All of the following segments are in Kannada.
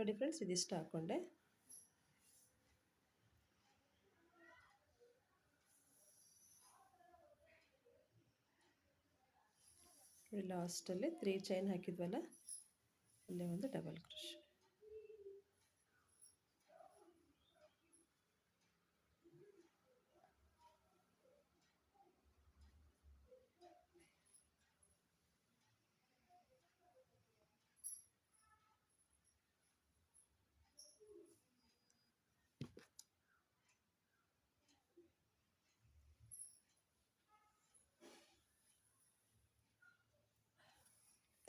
ನೋಡಿ ಫ್ರೆಂಡ್ಸ್, ಇದಿಷ್ಟು ಹಾಕ್ಕೊಂಡೆ. ಲಾಸ್ಟಲ್ಲಿ 3 ಚೈನ್ ಹಾಕಿದ್ವಲ್ಲ, ಅಲ್ಲೇ ಒಂದು ಡಬಲ್ ಕ್ರೋಶೆ.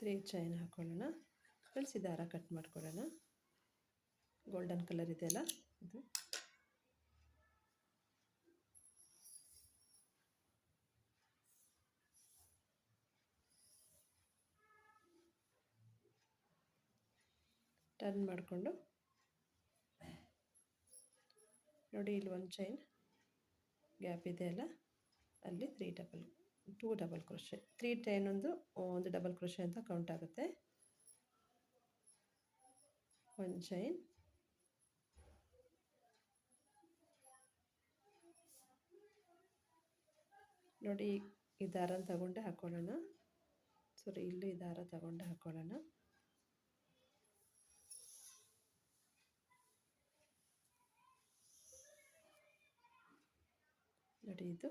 ತ್ರೀ ಚೈನ್ ಹಾಕೊಳ್ಳೋಣ ಫ್ರೆಂಡ್ಸ್. ಈ ದಾರ ಕಟ್ ಮಾಡ್ಕೊಳ್ಳೋಣ. ಗೋಲ್ಡನ್ ಕಲರ್ ಇದೆಯಲ್ಲ ಇದು. ಟರ್ನ್ ಮಾಡಿಕೊಂಡು ನೋಡಿ, ಇಲ್ಲಿ ಒಂದು ಚೈನ್ ಗ್ಯಾಪ್ ಇದೆಯಲ್ಲ, ಅಲ್ಲಿ 2 ಡಬಲ್ ಕ್ರೋಶೆ. 3 ಚೈನ್ ಒಂದು ಡಬಲ್ ಕ್ರೋಶೆ ಅಂತ ಕೌಂಟ್ ಆಗುತ್ತೆ. ಒಂದು ಚೈನ್, ನೋಡಿ ಈ ದಾರ ತಗೊಂಡೆ ಹಾಕೊಳ್ಳೋಣ. ಸಾರಿ, ಇಲ್ಲಿ ಈ ದಾರ ತಗೊಂಡೆ ಹಾಕೊಳ್ಳೋಣ. ನೋಡಿ ಇದು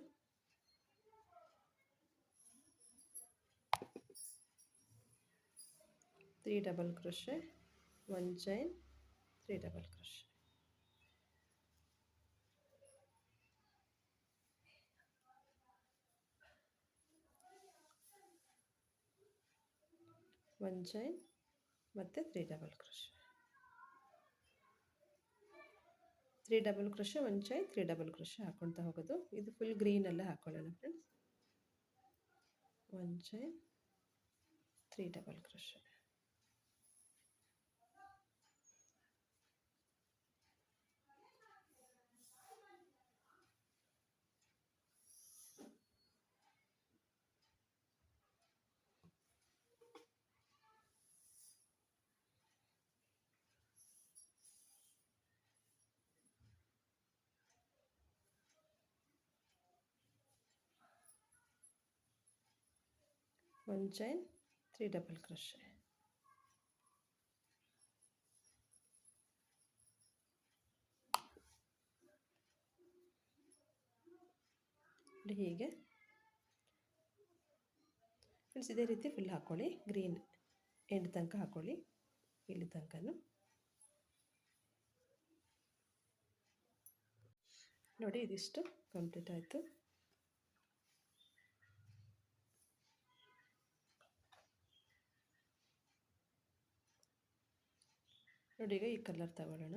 3 double crochet, 1 chain, 3 double crochet. ಒಂದು ಚೈನ್ ಮತ್ತು 3 double crochet. 3 double crochet, 1 chain, 3 double crochet ಹಾಕ್ಕೊಳ್ತಾ ಹೋಗೋದು. ಇದು ಫುಲ್ ಗ್ರೀನಲ್ಲೇ ಹಾಕ್ಕೊಳ್ಳೋಣ ಫ್ರೆಂಡ್ಸ್. 1 chain, 3 double crochet. ಒಂದು ಚೈನ್, 3 ಡಬಲ್ ಕ್ರೋಶೆ. ಹೀಗೆ ಫ್ರೆಂಡ್ಸ್, ಇದೇ ರೀತಿ ಫುಲ್ ಹಾಕ್ಕೊಳ್ಳಿ. ಗ್ರೀನ್ ಎಂಡ್ ತನಕ ಹಾಕ್ಕೊಳ್ಳಿ, ಇಲ್ಲಿ ತನಕನೂ. ನೋಡಿ, ಇದಿಷ್ಟು ಕಂಪ್ಲೀಟ್ ಆಯಿತು. ನೋಡಿ, ಈಗ ಈ ಕಲರ್ ತಗೊಳ್ಳೋಣ.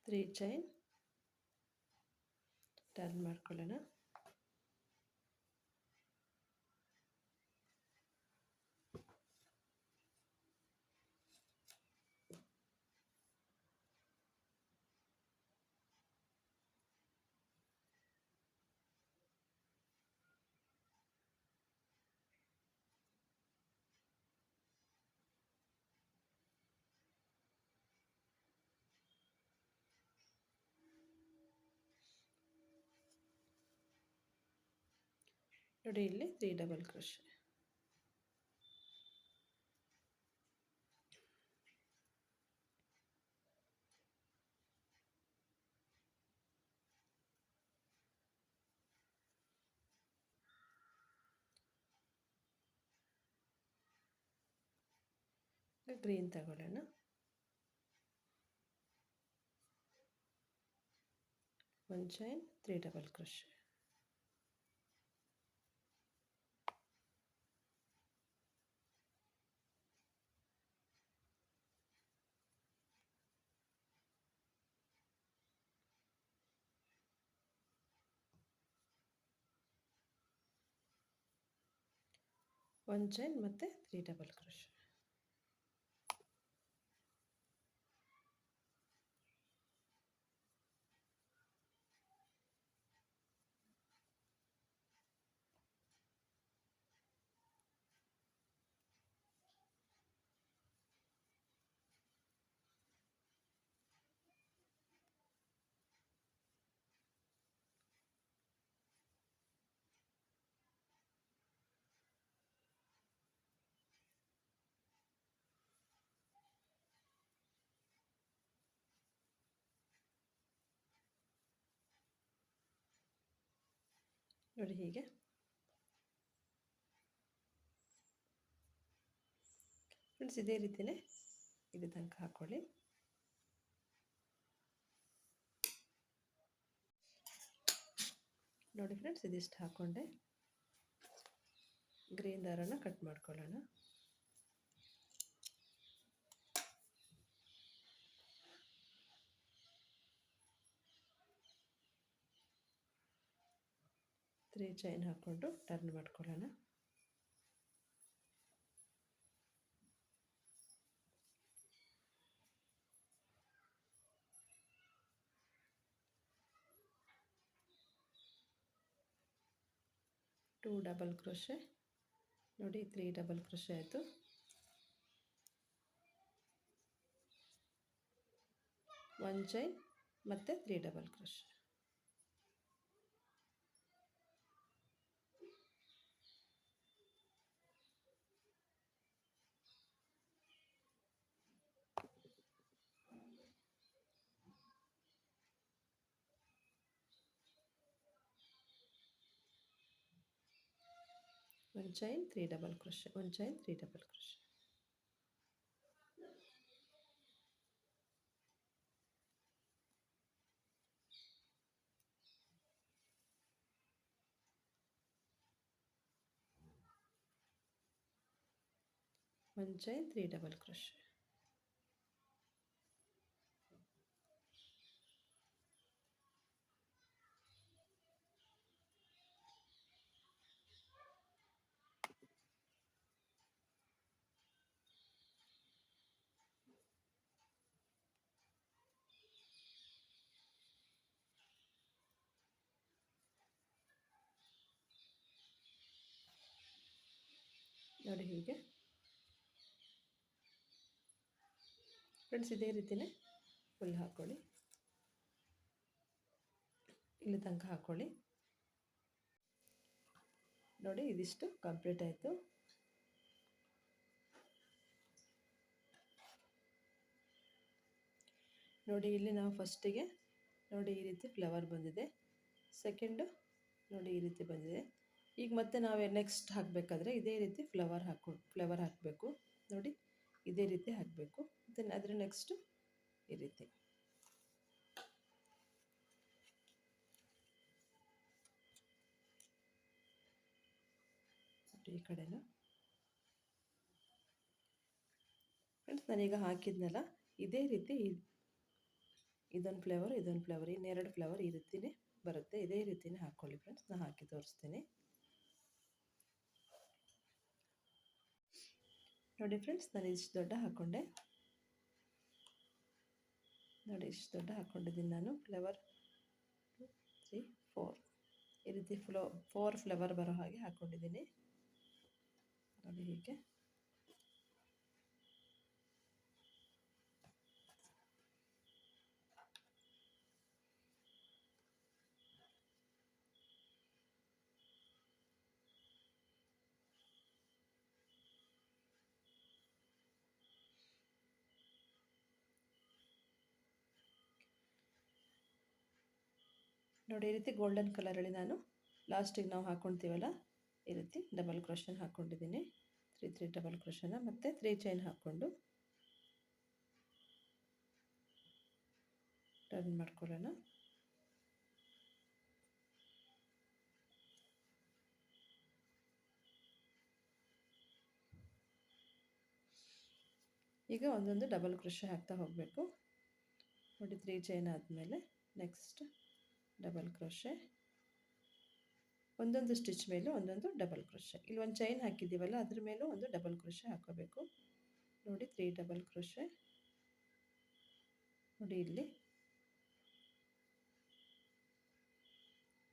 ತ್ರೀ ಚೈನ್, ಟರ್ನ್ ಮಾಡ್ಕೊಳ್ಳೋಣ. ನೋಡಿ, ಇಲ್ಲಿ 3 ಡಬಲ್ ಕ್ರೋಶೆ. ಗ್ರೀನ್ ತಗೊಳ್ಳೋಣ. ಒಂದು ಚೈನ್, 3 ಡಬಲ್ ಕ್ರೋಶೆ. ಒಂದು ಚೈನ್ ಮತ್ತು 3 ಡಬಲ್ ಕ್ರೋಶೆ. ನೋಡಿ ಹೀಗೆ. ಫ್ರೆಂಡ್ಸ್ ಇದೇ ರೀತಿಯೇ ಇಲ್ಲಿ ತನಕ ಹಾಕ್ಕೊಳ್ಳಿ. ನೋಡಿ ಫ್ರೆಂಡ್ಸ್ ಇದಿಷ್ಟು ಹಾಕ್ಕೊಂಡೆ. ಗ್ರೀನ್ ದಾರನ ಕಟ್ ಮಾಡ್ಕೊಳ್ಳೋಣ. ತ್ರೀ ಚೈನ್ ಹಾಕ್ಕೊಂಡು ಟರ್ನ್ ಮಾಡ್ಕೊಳ್ಳೋಣ. Two double crochet. ನೋಡಿ 3 ಡಬಲ್ ಕ್ರೋಶೆ ಆಯಿತು. ಒನ್ ಚೈನ್ ಮತ್ತು 3 double crochet. One chain 3 double crochet, one chain 3 double crochet. One chain 3 double crochet. ನೋಡಿ ಹೀಗೆ. ಫ್ರೆಂಡ್ಸ್ ಇದೇ ರೀತಿಯೇ ಫುಲ್ ಹಾಕ್ಕೊಳ್ಳಿ. ಇಲ್ಲಿ ತನಕ ಹಾಕ್ಕೊಳ್ಳಿ. ನೋಡಿ ಇದಿಷ್ಟು ಕಂಪ್ಲೀಟ್ ಆಯಿತು. ನೋಡಿ ಇಲ್ಲಿ ನಾವು ಫಸ್ಟಿಗೆ ನೋಡಿ ಈ ರೀತಿ ಫ್ಲವರ್ ಬಂದಿದೆ. ಸೆಕೆಂಡು ನೋಡಿ ಈ ರೀತಿ ಬಂದಿದೆ. ಈಗ ಮತ್ತೆ ನಾವು ನೆಕ್ಸ್ಟ್ ಹಾಕಬೇಕಾದ್ರೆ ಇದೇ ರೀತಿ ಫ್ಲವರ್ ಹಾಕಬೇಕು. ನೋಡಿ ಇದೇ ರೀತಿ ಹಾಕಬೇಕು. ದೆನ್ ಅದರ ನೆಕ್ಸ್ಟು ಈ ರೀತಿ. ಈ ಕಡೆನೂ ಫ್ರೆಂಡ್ಸ್ ನಾನೀಗ ಹಾಕಿದ್ನಲ್ಲ ಇದೇ ರೀತಿ ಇದೊಂದು ಫ್ಲೇವರ್ ಇನ್ನೆರಡು ಫ್ಲೇವರ್ ಈ ರೀತಿಯೇ ಬರುತ್ತೆ. ಇದೇ ರೀತಿಯೇ ಹಾಕ್ಕೊಳ್ಳಿ ಫ್ರೆಂಡ್ಸ್. ನಾನು ಹಾಕಿ ತೋರಿಸ್ತೀನಿ. ನೋಡಿ ಫ್ರೆಂಡ್ಸ್ ನಾನು ಇಷ್ಟು ದೊಡ್ಡ ಹಾಕ್ಕೊಂಡೆ. ನೋಡಿ ಇಷ್ಟು ದೊಡ್ಡ ಹಾಕ್ಕೊಂಡಿದ್ದೀನಿ ನಾನು. ಫ್ಲೇವರ್ 2 3 4 ಈ ರೀತಿ 4 ಫ್ಲೇವರ್ ಬರೋ ಹಾಗೆ ಹಾಕ್ಕೊಂಡಿದ್ದೀನಿ. ನೋಡಿ ಹೀಗೆ. ನೋಡಿ ಈ ರೀತಿ ಗೋಲ್ಡನ್ ಕಲರಲ್ಲಿ ನಾನು ಲಾಸ್ಟಿಗೆ ನಾವು ಹಾಕ್ಕೊಳ್ತೀವಲ್ಲ ಈ ರೀತಿ ಡಬಲ್ ಕ್ರೋಶನ್ ಹಾಕ್ಕೊಂಡಿದ್ದೀನಿ. 3 ಡಬಲ್ ಕ್ರೋಶನ ಮತ್ತು 3 ಚೈನ್ ಹಾಕ್ಕೊಂಡು ಟರ್ನ್ ಮಾಡ್ಕೊಳ್ಳೋಣ. ಈಗ ಒಂದೊಂದು ಡಬಲ್ ಕ್ರೋಶೆ ಹಾಕ್ತಾ ಹೋಗಬೇಕು. ನೋಡಿ 3 ಚೈನ್ ಆದಮೇಲೆ ನೆಕ್ಸ್ಟ್ ಡಬಲ್ ಕ್ರೋಶೆ, ಒಂದೊಂದು ಸ್ಟಿಚ್ ಮೇಲೂ ಒಂದೊಂದು ಡಬಲ್ ಕ್ರೋಶೆ. ಇಲ್ಲಿ ಒಂದು ಚೈನ್ ಹಾಕಿದ್ದೀವಲ್ಲ ಅದ್ರ ಮೇಲೂ ಒಂದು ಡಬಲ್ ಕ್ರೋಶೆ ಹಾಕೋಬೇಕು. ನೋಡಿ 3 ಡಬಲ್ ಕ್ರೋಶೆ. ನೋಡಿ ಇಲ್ಲಿ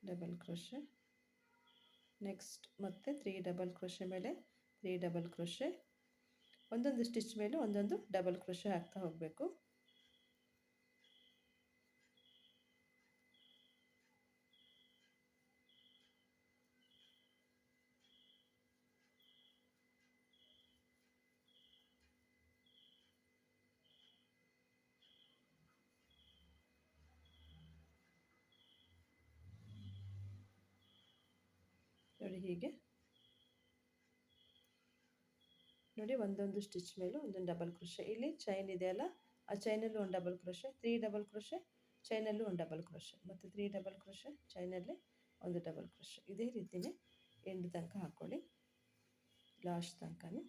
ಡಬಲ್ ಕ್ರೋಶೆ, ನೆಕ್ಸ್ಟ್ ಮತ್ತೆ 3 ಡಬಲ್ ಕ್ರೋಶೆ ಮೇಲೆ 3 ಡಬಲ್ ಕ್ರೋಶೆ, ಒಂದೊಂದು ಸ್ಟಿಚ್ ಮೇಲೂ ಒಂದೊಂದು ಡಬಲ್ ಕ್ರೋಶೆ ಹಾಕ್ತಾ ಹೋಗಬೇಕು. ನೋಡಿ ಹೀಗೆ ನೋಡಿ ಒಂದೊಂದು ಸ್ಟಿಚ್ ಮೇಲೂ ಒಂದೊಂದು ಡಬಲ್ ಕ್ರೋಶೆ. ಇಲ್ಲಿ ಚೈನ್ ಇದೆಯಲ್ಲ, ಆ ಚೈನಲ್ಲೂ ಒಂದು ಡಬಲ್ ಕ್ರೋಶೆ, 3 ಡಬಲ್ ಕ್ರೋಶೆ, ಚೈನಲ್ಲೂ ಒಂದು ಡಬಲ್ ಕ್ರೋಶೆ, ಮತ್ತು 3 ಡಬಲ್ ಕ್ರೋಶೆ, ಚೈನಲ್ಲಿ ಒಂದು ಡಬಲ್ ಕ್ರೋಶೆ. ಇದೇ ರೀತಿಯೇ ಎಂಡ್ ತನಕ ಹಾಕ್ಕೊಳ್ಳಿ, ಲಾಸ್ಟ್ ತನಕನೂ.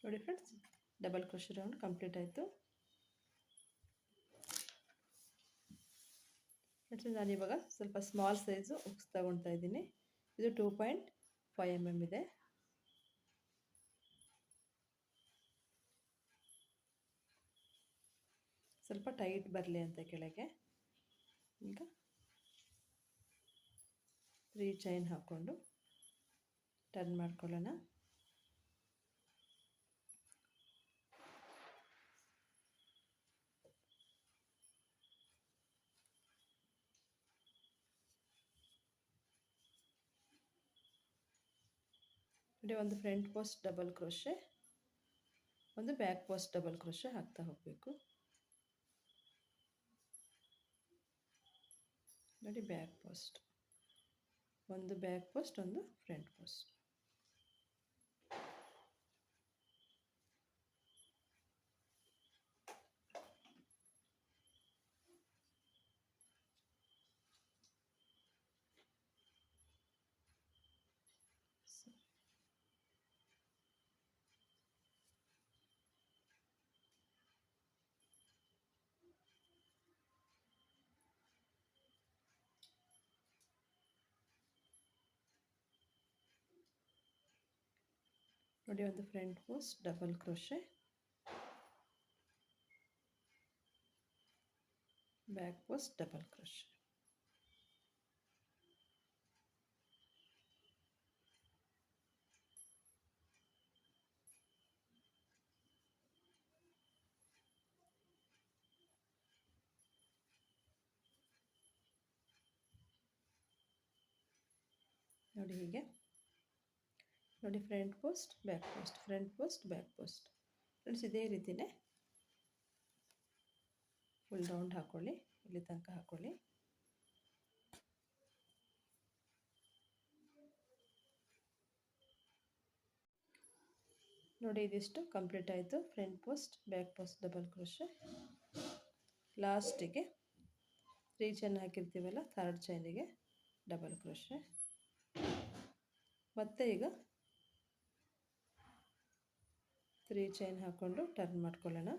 ನೋಡಿ friends, double crochet round complete ಆಯಿತು. ಫ್ರೆಂಡ್ಸ್, ನಾನಿವಾಗ ಸ್ವಲ್ಪ ಸ್ಮಾಲ್ ಸೈಜು ಉಕ್ಸ್ ತಗೊಳ್ತಾ ಇದ್ದೀನಿ. ಇದು 2.5 mm ಇದೆ. ಸ್ವಲ್ಪ ಟೈಟ್ ಬರಲಿ ಅಂತ ಕೆಳಗೆ ಈಗ 3 ಚೈನ್ ಹಾಕ್ಕೊಂಡು ಟರ್ನ್ ಮಾಡ್ಕೊಳ್ಳೋಣ. ನೋಡಿ, ಒಂದು ಫ್ರಂಟ್ ಪೋಸ್ಟ್ ಡಬಲ್ ಕ್ರೋಶೆ, ಒಂದು ಬ್ಯಾಕ್ ಪೋಸ್ಟ್ ಡಬಲ್ ಕ್ರೋಶೆ ಹಾಕ್ತಾ ಹೋಗಬೇಕು. ನೋಡಿ, ಬ್ಯಾಕ್ ಪೋಸ್ಟ್, ಒಂದು ಬ್ಯಾಕ್ ಪೋಸ್ಟ್, ಒಂದು ಫ್ರಂಟ್ ಪೋಸ್ಟ್. ನೋಡಿ, ಒಂದು front post double crochet, back post double crochet. ನೋಡಿ ಹೀಗೆ ನೋಡಿ, front post back post, front post back post. Friends, ಇದೇ ರೀತಿಯೇ ಫುಲ್ ರೌಂಡ್ ಹಾಕ್ಕೊಳ್ಳಿ, ಇಲ್ಲಿ ತನಕ ಹಾಕ್ಕೊಳ್ಳಿ. ನೋಡಿ, ಇದಿಷ್ಟು ಕಂಪ್ಲೀಟ್ ಆಯಿತು. Front post back post double crochet. ಲಾಸ್ಟಿಗೆ 3 ಚೈನ್ ಹಾಕಿರ್ತೀವಲ್ಲ, 3rd ಚೈನಿಗೆ ಡಬಲ್ ಕ್ರೋಶೆ. ಮತ್ತೆ ಈಗ 3 ಚೈನ್ ಹಾಕ್ಕೊಂಡು ಟರ್ನ್ ಮಾಡ್ಕೊಳ್ಳೋಣ.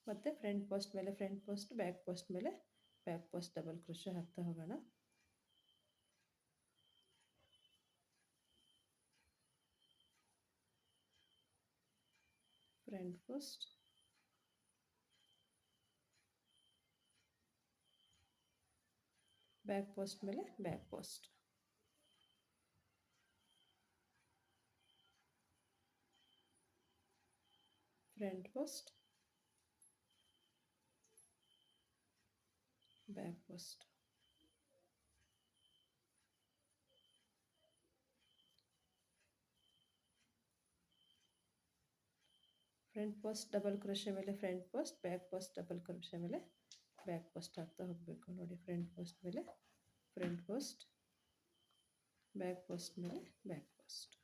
ಮತ್ತು ಫ್ರಂಟ್ ಪೋಸ್ಟ್ ಮೇಲೆ ಫ್ರಂಟ್ ಪೋಸ್ಟ್, ಬ್ಯಾಕ್ ಪೋಸ್ಟ್ ಮೇಲೆ ಬ್ಯಾಕ್ ಪೋಸ್ಟ್ ಡಬಲ್ ಕ್ರೋಶೆ ಹಾಕ್ತಾ ಹೋಗೋಣ. ಫ್ರಂಟ್ ಪೋಸ್ಟ್, ಬ್ಯಾಕ್ ಪೋಸ್ಟ್ ಮೇಲೆ back post, front post, back post, front post double crochet ಮೇಲೆ front post, back post double crochet ಮೇಲೆ ಬ್ಯಾಕ್ ಪೋಸ್ಟ್ ಹಾಕ್ತಾ ಹೋಗಬೇಕು. ನೋಡಿ, ಫ್ರಂಟ್ ಪೋಸ್ಟ್ ಮೇಲೆ ಫ್ರಂಟ್ ಪೋಸ್ಟ್, ಬ್ಯಾಕ್ ಪೋಸ್ಟ್ ಮೇಲೆ ಬ್ಯಾಕ್ ಪೋಸ್ಟ್.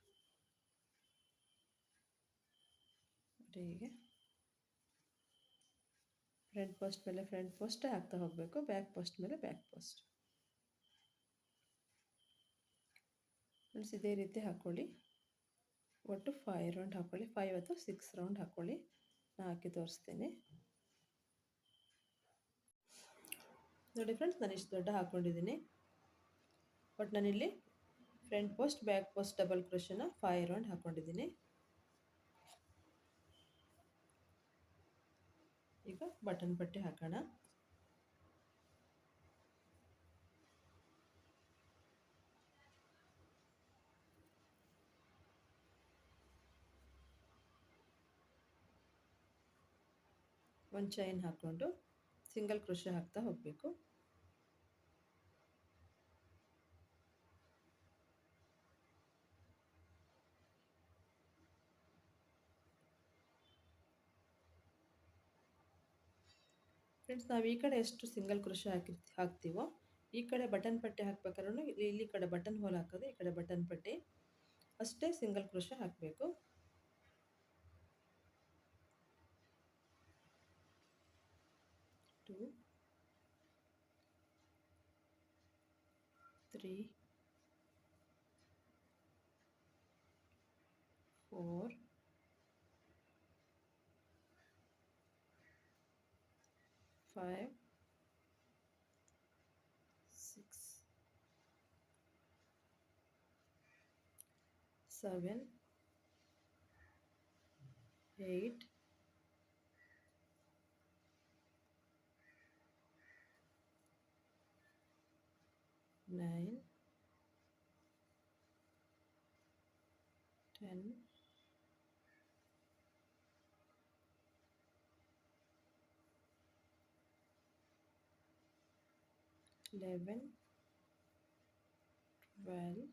ನೋಡಿ, ಹೀಗೆ ಫ್ರಂಟ್ ಪೋಸ್ಟ್ ಮೇಲೆ ಫ್ರಂಟ್ ಪೋಸ್ಟ್ ಹಾಕ್ತಾ ಹೋಗಬೇಕು, ಬ್ಯಾಕ್ ಪೋಸ್ಟ್ ಮೇಲೆ ಬ್ಯಾಕ್ ಪೋಸ್ಟ್. ಫ್ರೆಂಡ್ಸ್, ಇದೇ ರೀತಿ ಹಾಕ್ಕೊಳ್ಳಿ. ಒಟ್ಟು 5 ರೌಂಡ್ ಹಾಕ್ಕೊಳ್ಳಿ, 5 ಅಥವಾ 6 ರೌಂಡ್ ಹಾಕ್ಕೊಳ್ಳಿ. ನಾನು ಹಾಕಿ ತೋರಿಸ್ತೀನಿ. ನೋಡಿ ಫ್ರೆಂಡ್ಸ್, ನಾನು ಇಷ್ಟು ದೊಡ್ಡ ಹಾಕ್ಕೊಂಡಿದ್ದೀನಿ. ಬಟ್ ನಾನಿಲ್ಲಿ front post back post double ಕ್ರೋಶೆನ 5 ರೌಂಡ್ ಹಾಕ್ಕೊಂಡಿದ್ದೀನಿ. ಈಗ ಬಟನ್ ಪಟ್ಟಿ ಹಾಕೋಣ. ಒಂದು ಚೈನ್ ಹಾಕ್ಕೊಂಡು ಸಿಂಗಲ್ ಕ್ರೋಶೆ ಹಾಕ್ತಾ ಹೋಗಬೇಕು. ಫ್ರೆಂಡ್ಸ್, ನಾವು ಈ ಕಡೆ ಎಷ್ಟು ಸಿಂಗಲ್ ಕ್ರೋಶೆ ಹಾಕ್ತೀವೋ ಈ ಕಡೆ ಬಟನ್ ಪಟ್ಟಿ ಹಾಕ್ಬೇಕಾದ್ರೂ ಇಲ್ಲಿ ಕಡೆ ಬಟನ್ ಹೋಲ್ ಹಾಕೋದು, ಈ ಕಡೆ ಬಟನ್ ಪಟ್ಟಿ ಅಷ್ಟೇ ಸಿಂಗಲ್ ಕ್ರೋಶೆ ಹಾಕಬೇಕು. 2 3 4 5 6 7 8 9 10 11 12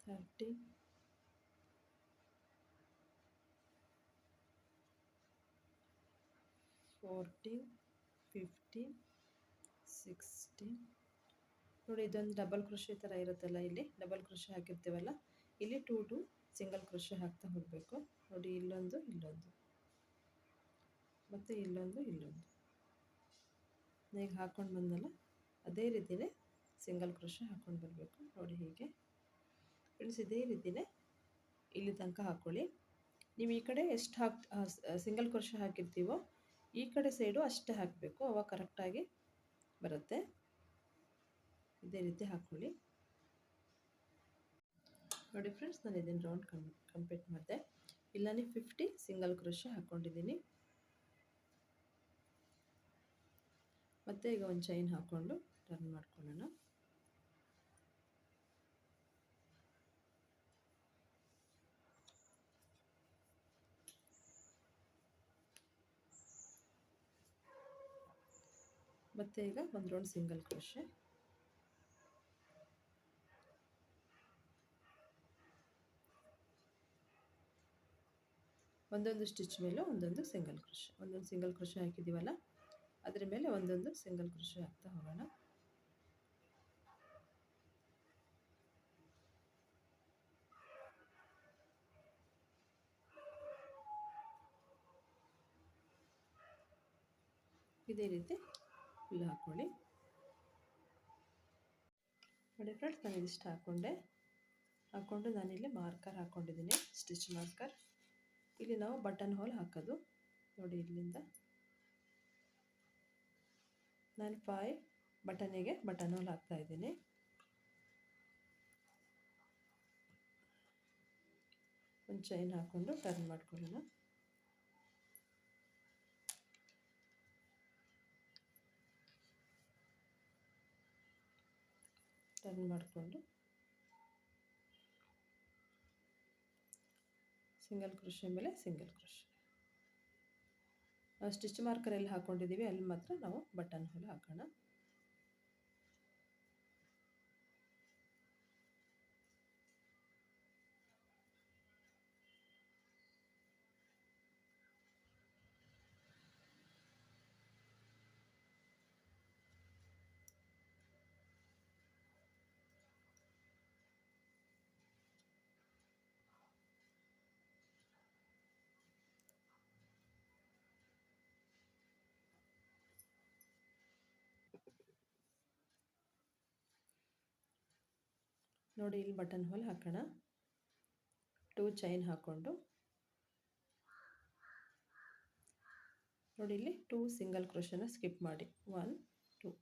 13 14 15 16. ನೋಡಿ, ಇದೊಂದು ಡಬಲ್ ಕ್ರೋಶೆ ಥರ ಇರುತ್ತಲ್ಲ, ಇಲ್ಲಿ ಡಬಲ್ ಕ್ರೋಶೆ ಹಾಕಿರ್ತೀವಲ್ಲ, ಇಲ್ಲಿ 2 ಸಿಂಗಲ್ ಕ್ರೋಶೆ ಹಾಕ್ತಾ ಹೋಗಬೇಕು. ನೋಡಿ, ಇಲ್ಲೊಂದು ಮತ್ತು ಇಲ್ಲೊಂದು ಈಗ ಹಾಕ್ಕೊಂಡು ಬಂದಲ್ಲ, ಅದೇ ರೀತಿಯೇ ಸಿಂಗಲ್ ಕ್ರೋಶೆ ಹಾಕ್ಕೊಂಡು ಬರಬೇಕು. ನೋಡಿ, ಹೀಗೆ ಫ್ರೆಂಡ್ಸ್, ಇದೇ ರೀತಿಯೇ ಇಲ್ಲಿ ತನಕ ಹಾಕ್ಕೊಳ್ಳಿ. ನೀವು ಈ ಕಡೆ ಎಷ್ಟು ಸಿಂಗಲ್ ಕ್ರೋಶೆ ಹಾಕಿರ್ತೀವೋ ಈ ಕಡೆ ಸೈಡು ಅಷ್ಟೇ ಹಾಕಬೇಕು, ಅವಾಗ ಕರೆಕ್ಟಾಗಿ ಬರುತ್ತೆ. ಇದೇ ರೀತಿ ಹಾಕ್ಕೊಳ್ಳಿ. ನೋಡಿ ಫ್ರೆಂಡ್ಸ್, ನಾನು ಇದನ್ನು ರೌಂಡ್ ಕಂಪ್ಲೀಟ್ ಮಾಡಿದೆ. ಇಲ್ಲಿ ನಾನು 50 ಸಿಂಗಲ್ ಕ್ರೋಶೆ ಹಾಕ್ಕೊಂಡಿದ್ದೀನಿ. ಮತ್ತು ಈಗ ಒಂದು ಚೈನ್ ಹಾಕ್ಕೊಂಡು ಟರ್ನ್ ಮಾಡ್ಕೊಳ್ಳೋಣ. ಮತ್ತು ಈಗ ಒಂದು ರೌಂಡ್ ಸಿಂಗಲ್ ಕ್ರೋಶೆ, ಒಂದೊಂದು ಸ್ಟಿಚ್ ಮೇಲೆ ಒಂದೊಂದು ಸಿಂಗಲ್ ಕ್ರೋಶೆ ಹಾಕಿದ್ದೀವಲ್ಲ, ಅದರ ಮೇಲೆ ಒಂದೊಂದು ಸಿಂಗಲ್ ಕ್ರೋಶೆ ಹಾಕ್ತಾ ಹೋಗೋಣ. ಇದೇ ರೀತಿ ಫುಲ್ ಹಾಕ್ಕೊಳ್ಳಿ. ನೋಡಿ ಫ್ರೆಂಡ್ಸ್, ನಾನು ಇದಿಷ್ಟು ಹಾಕ್ಕೊಂಡು ನಾನಿಲ್ಲಿ ಮಾರ್ಕರ್ ಹಾಕ್ಕೊಂಡಿದ್ದೀನಿ, ಸ್ಟಿಚ್ ಮಾರ್ಕರ್. ಇಲ್ಲಿ ನಾವು ಬಟನ್ ಹೋಲ್ ಹಾಕೋದು. ನೋಡಿ, ಇಲ್ಲಿಂದ ನಾನು 5 ಬಟನಿಗೆ ಬಟನ್ ಹೋಲ್ ಹಾಕ್ತಾ ಇದ್ದೀನಿ. ಒಂದು ಚೈನ್ ಹಾಕ್ಕೊಂಡು ಟರ್ನ್ ಮಾಡ್ಕೊಳ್ಳೋಣ. ಟರ್ನ್ ಮಾಡಿಕೊಂಡು ಸಿಂಗಲ್ ಕ್ರೋಶೆ ಮೇಲೆ ಸಿಂಗಲ್ ಕ್ರೋಶೆ. ನಾವು ಸ್ಟಿಚ್ ಮಾರ್ಕರ್ ಎಲ್ಲಿ ಹಾಕ್ಕೊಂಡಿದ್ದೀವಿ ಅಲ್ಲಿ ಮಾತ್ರ ನಾವು ಬಟನ್ ಹೋಲ್ ಹಾಕೋಣ. ನೋಡಿ, ಇಲ್ಲಿ ಬಟನ್ ಹೋಲ್ ಹಾಕೋಣ. 2 ಚೈನ್ ಹಾಕ್ಕೊಂಡು ನೋಡಿ, ಇಲ್ಲಿ 2 ಸಿಂಗಲ್ ಕ್ರೋಶೆನ ಸ್ಕಿಪ್ ಮಾಡಿ 1 2.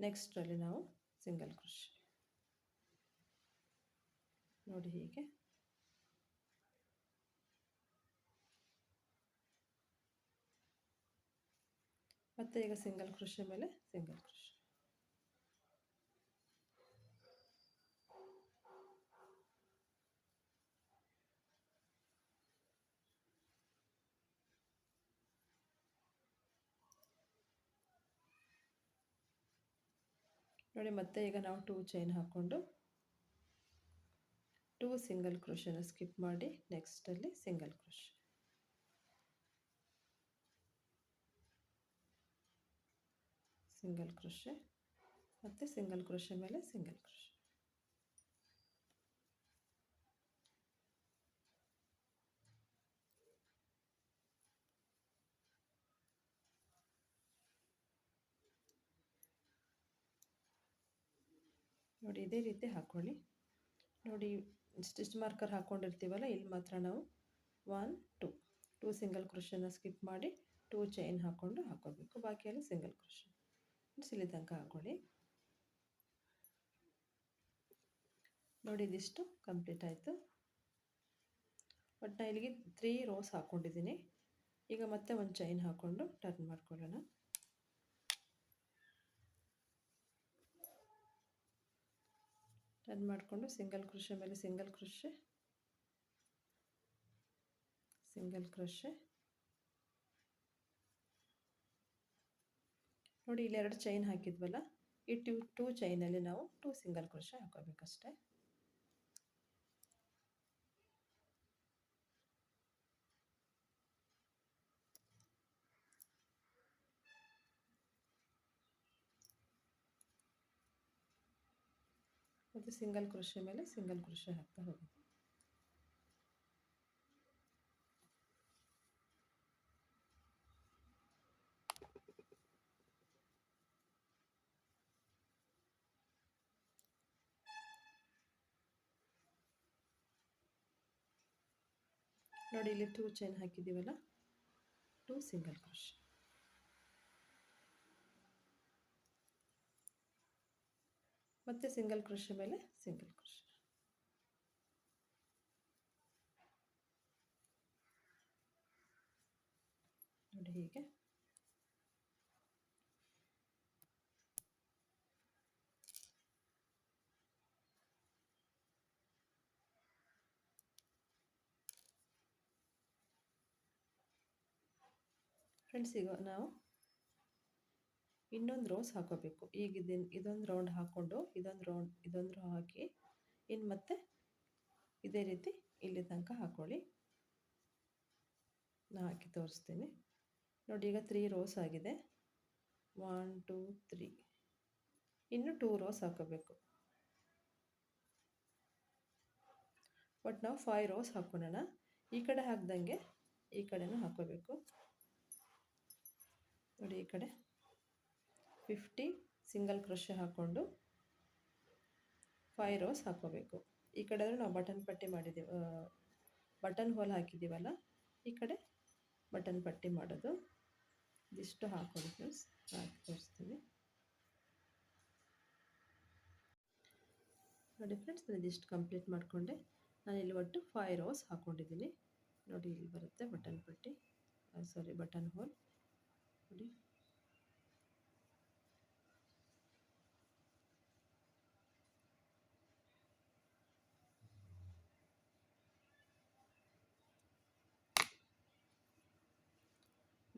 ನೆಕ್ಸ್ಟಲ್ಲಿ ನಾವು ಸಿಂಗಲ್ ಕ್ರೋಶೆ. ನೋಡಿ, ಹೀಗೆ ಮತ್ತೆ ಈಗ ಸಿಂಗಲ್ ಕ್ರೋಶೆ ಮೇಲೆ ಸಿಂಗಲ್ ಕ್ರೋಶೆ. ನೋಡಿ ಮತ್ತೆ ಈಗ ನಾವು 2 ಚೈನ್ ಹಾಕ್ಕೊಂಡು 2 ಸಿಂಗಲ್ ಕ್ರೋಶನ ಸ್ಕಿಪ್ ಮಾಡಿ ನೆಕ್ಸ್ಟಲ್ಲಿ ಸಿಂಗಲ್ ಕ್ರೋಶ್, ಸಿಂಗಲ್ ಕ್ರೋಶೆ ಮತ್ತು ಸಿಂಗಲ್ ಕ್ರೋಶೆ ಮೇಲೆ ಸಿಂಗಲ್ ಕ್ರೋಶೆ. ನೋಡಿ ಇದೇ ರೀತಿ ಹಾಕ್ಕೊಳ್ಳಿ. ನೋಡಿ ಸ್ಟಿಚ್ ಮಾರ್ಕರ್ ಹಾಕ್ಕೊಂಡಿರ್ತೀವಲ್ಲ, ಇಲ್ಲಿ ಮಾತ್ರ ನಾವು 1 2 ಸಿಂಗಲ್ ಕ್ರೋಶನ ಸ್ಕಿಪ್ ಮಾಡಿ 2 ಚೈನ್ ಹಾಕ್ಕೊಂಡು ಹಾಕೋಬೇಕು, ಬಾಕಿಯಲ್ಲಿ ಸಿಂಗಲ್ ಕ್ರೋಶ್. ಇಲ್ಲಿ ತನಕ ಹಾಕ್ಕೊಳ್ಳಿ. ನೋಡಿ ಇದಿಷ್ಟು ಕಂಪ್ಲೀಟ್ ಆಯಿತು. ಬಟ್ ನಾನು ಇಲ್ಲಿಗೆ 3 ರೋಸ್ ಹಾಕ್ಕೊಂಡಿದ್ದೀನಿ. ಈಗ ಮತ್ತೆ ಒಂದು ಚೈನ್ ಹಾಕ್ಕೊಂಡು ಟರ್ನ್ ಮಾಡ್ಕೊಳ್ಳೋಣ. ಟರ್ನ್ ಮಾಡಿಕೊಂಡು ಸಿಂಗಲ್ ಕ್ರೋಶೆ ಮೇಲೆ ಸಿಂಗಲ್ ಕ್ರೋಶೆ, ಸಿಂಗಲ್ ಕ್ರೋಶೆ. ನೋಡಿ ಇಲ್ಲಿ 2 ಚೈನ್ ಹಾಕಿದ್ವಲ್ಲ, ಈ 2 ಚೈನಲ್ಲಿ ನಾವು 2 ಸಿಂಗಲ್ ಕ್ರೋಶೆ ಹಾಕೋಬೇಕಷ್ಟೆ. ಮತ್ತು ಸಿಂಗಲ್ ಕ್ರೋಶೆ ಮೇಲೆ ಸಿಂಗಲ್ ಕ್ರೋಶೆ ಹಾಕ್ತಾ ಹೋಗೋದು. ನೋಡಿ ಇಲ್ಲಿ 2 ಚೈನ್ ಹಾಕಿದ್ದೀವಲ್ಲ, 2 ಸಿಂಗಲ್ ಕ್ರೋಶೆ. ಮತ್ತು ಸಿಂಗಲ್ ಕ್ರೋಶೆ ಮೇಲೆ ಸಿಂಗಲ್ ಕ್ರೋಶೆ. ನೋಡಿ ಹೀಗೆ. ಫ್ರೆಂಡ್ಸ್, ಈಗ ನಾವು ಇನ್ನೊಂದು ರೋಸ್ ಹಾಕೋಬೇಕು. ಈಗ ಇದೊಂದು ರೌಂಡ್ ಹಾಕ್ಕೊಂಡು ಇದೊಂದು ರೋ ಹಾಕಿ ಇನ್ನು ಮತ್ತೆ ಇದೇ ರೀತಿ ಇಲ್ಲಿ ತನಕ ಹಾಕ್ಕೊಳ್ಳಿ. ನಾನು ಹಾಕಿ ತೋರಿಸ್ತೀನಿ. ನೋಡಿ ಈಗ 3 ರೋಸ್ ಆಗಿದೆ. 1 2 3. ಇನ್ನು 2 ರೋಸ್ ಹಾಕೋಬೇಕು. ಬಟ್ ನಾವು 5 ರೋಸ್ ಹಾಕ್ಕೊಳ್ಳೋಣ. ಈ ಕಡೆ ಹಾಕ್ದಂಗೆ ಈ ಕಡೆನೂ ಹಾಕೋಬೇಕು. ನೋಡಿ ಈ ಕಡೆ 50 ಸಿಂಗಲ್ ಕ್ರೋಶೆ ಹಾಕ್ಕೊಂಡು 5 ರೋಸ್ ಹಾಕೋಬೇಕು. ಈ ಕಡೆ ಆದರೆ ನಾವು ಬಟನ್ ಪಟ್ಟಿ ಮಾಡಿದ್ದೀವಿ, ಬಟನ್ ಹೋಲ್ ಹಾಕಿದ್ದೀವಲ್ಲ, ಈ ಕಡೆ ಬಟನ್ ಪಟ್ಟಿ ಮಾಡೋದು. ಇದಿಷ್ಟು ಹಾಕ್ಕೊಳ್ಳಿ ಫ್ರೆಂಡ್ಸ್, ಹಾಕಿ ತೋರಿಸ್ತೀನಿ. ನೋಡಿ ಫ್ರೆಂಡ್ಸ್, ನಾನು ಇದಿಷ್ಟು ಕಂಪ್ಲೀಟ್ ಮಾಡಿಕೊಂಡೆ. ನಾನು ಇಲ್ಲಿ ಒಟ್ಟು 5 ರೋಸ್ ಹಾಕ್ಕೊಂಡಿದ್ದೀನಿ. ನೋಡಿ ಇಲ್ಲಿ ಬರುತ್ತೆ ಬಟನ್ ಪಟ್ಟಿ, ಬಟನ್ ಹೋಲ್. ನೋಡಿ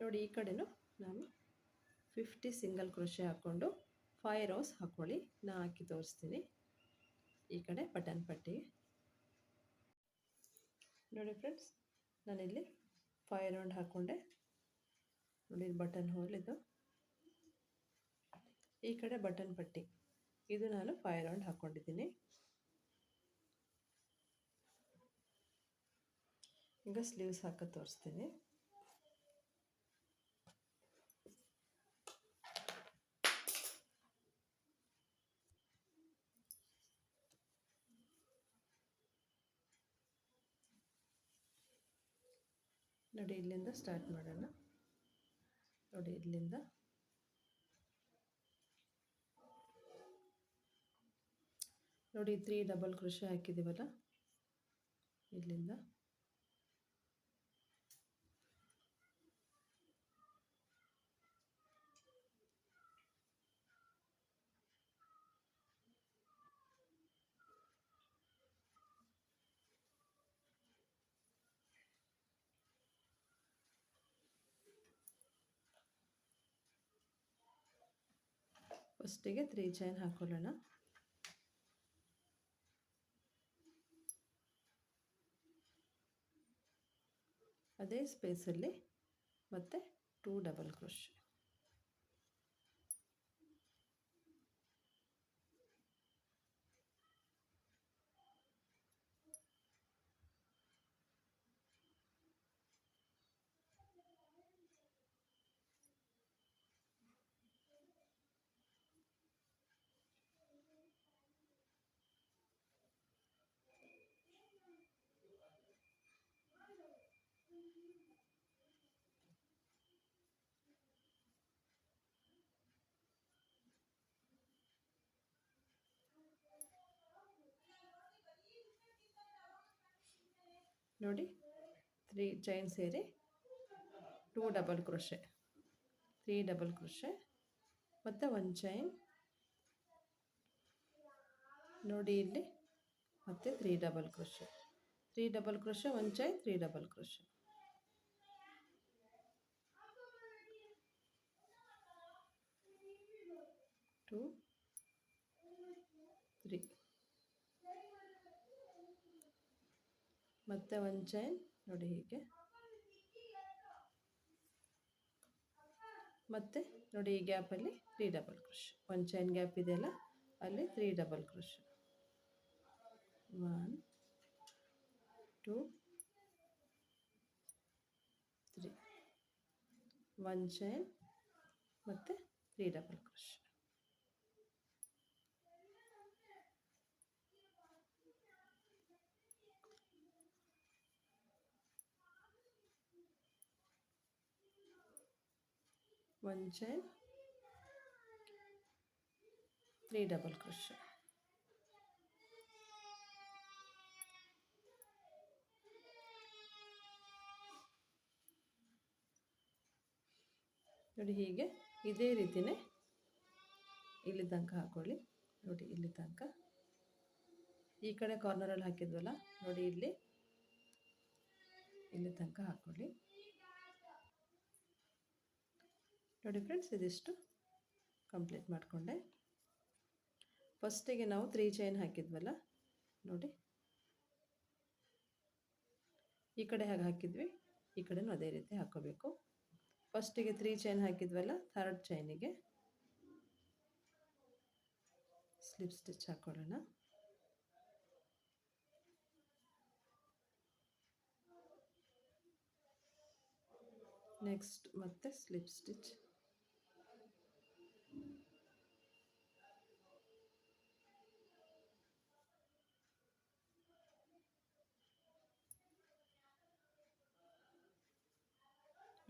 ನೋಡಿ ಈ ಕಡೆನೂ ನಾನು 50 ಸಿಂಗಲ್ ಕ್ರೋಶೆ ಹಾಕ್ಕೊಂಡು 5 ರೋಸ್ ಹಾಕ್ಕೊಳ್ಳಿ. ನಾನು ಹಾಕಿ ತೋರಿಸ್ತೀನಿ. ಈ ಕಡೆ ಬಟನ್ ಪಟ್ಟಿ ನೋಡಿ ಫ್ರೆಂಡ್ಸ್, ನಾನಿಲ್ಲಿ 5 ರೌಂಡ್ ಹಾಕ್ಕೊಂಡೆ. ನೋಡಿ ಬಟನ್ ಹೋಲ್ ಇದು, ಈ ಕಡೆ ಬಟನ್ ಪಟ್ಟಿ, ಇದು ನಾನು 5 ರೌಂಡ್ ಹಾಕ್ಕೊಂಡಿದ್ದೀನಿ. ಈಗ ಸ್ಲೀವ್ಸ್ ಹಾಕಿ ತೋರಿಸ್ತೀನಿ. ನೋಡಿ ಇಲ್ಲಿಂದ ಸ್ಟಾರ್ಟ್ ಮಾಡೋಣ. ನೋಡಿ ಇಲ್ಲಿಂದ ನೋಡಿ 3 ಡಬಲ್ ಕ್ರೋಶೆ ಹಾಕಿದ್ದೀವಲ್ಲ, ಇಲ್ಲಿಂದ ಫಸ್ಟಿಗೆ 3 ಚೈನ್ ಹಾಕೊಳ್ಳೋಣ. ಅದೇ ಸ್ಪೇಸಲ್ಲಿ ಮತ್ತೆ 2 ಡಬಲ್ ಕ್ರೋಶೆ. ನೋಡಿ 3 ಚೈನ್ ಸೇರಿ 2 ಡಬಲ್ ಕ್ರೋಶೆ, 3 ಡಬಲ್ ಕ್ರೋಶೆ ಮತ್ತು 1 ಚೈನ್. ನೋಡಿ ಇಲ್ಲಿ ಮತ್ತೆ 3 double crochet, 3 double crochet, 1 chain, 3 double crochet. 2 3 ಮತ್ತೆ 1 ಚೈನ್. ನೋಡಿ ಹೀಗೆ ಮತ್ತೆ ನೋಡಿ ಈ ಗ್ಯಾಪಲ್ಲಿ 3 ಡಬಲ್ ಕ್ರೋಶೆ, 1 ಚೈನ್ ಗ್ಯಾಪ್ ಇದೆಯಲ್ಲ ಅಲ್ಲಿ 3 ಡಬಲ್ ಕ್ರೋಶೆ. 1 2 3 1 ಚೈನ್ ಮತ್ತು 3 double crochet. One chain, 3 double crochet. ನೋಡಿ ಹೀಗೆ ಇದೇ ರೀತಿಯೇ ಇಲ್ಲಿ ತನಕ ಹಾಕೊಳ್ಳಿ. ನೋಡಿ ಇಲ್ಲಿ ತನಕ ಈ ಕಡೆ ಕಾರ್ನರಲ್ಲಿ ಹಾಕಿದ್ವಲ್ಲ, ನೋಡಿ ಇಲ್ಲಿ ತನಕ ಹಾಕೊಳ್ಳಿ. ನೋಡಿ ಫ್ರೆಂಡ್ಸ್, ಇದಿಷ್ಟು ಕಂಪ್ಲೀಟ್ ಮಾಡಿಕೊಂಡೆ. ಫಸ್ಟಿಗೆ ನಾವು 3 ಚೈನ್ ಹಾಕಿದ್ವಲ್ಲ, ನೋಡಿ ಈ ಕಡೆ ಹೇಗೆ ಹಾಕಿದ್ವಿ ಈ ಕಡೆನೂ ಅದೇ ರೀತಿ ಹಾಕೋಬೇಕು. ಫಸ್ಟಿಗೆ 3 ಚೈನ್ ಹಾಕಿದ್ವಲ್ಲ, ಥರ್ಡ್ ಚೈನಿಗೆ ಸ್ಲಿಪ್ ಸ್ಟಿಚ್ ಹಾಕೊಳ್ಳೋಣ. ನೆಕ್ಸ್ಟ್ ಮತ್ತೆ ಸ್ಲಿಪ್ ಸ್ಟಿಚ್.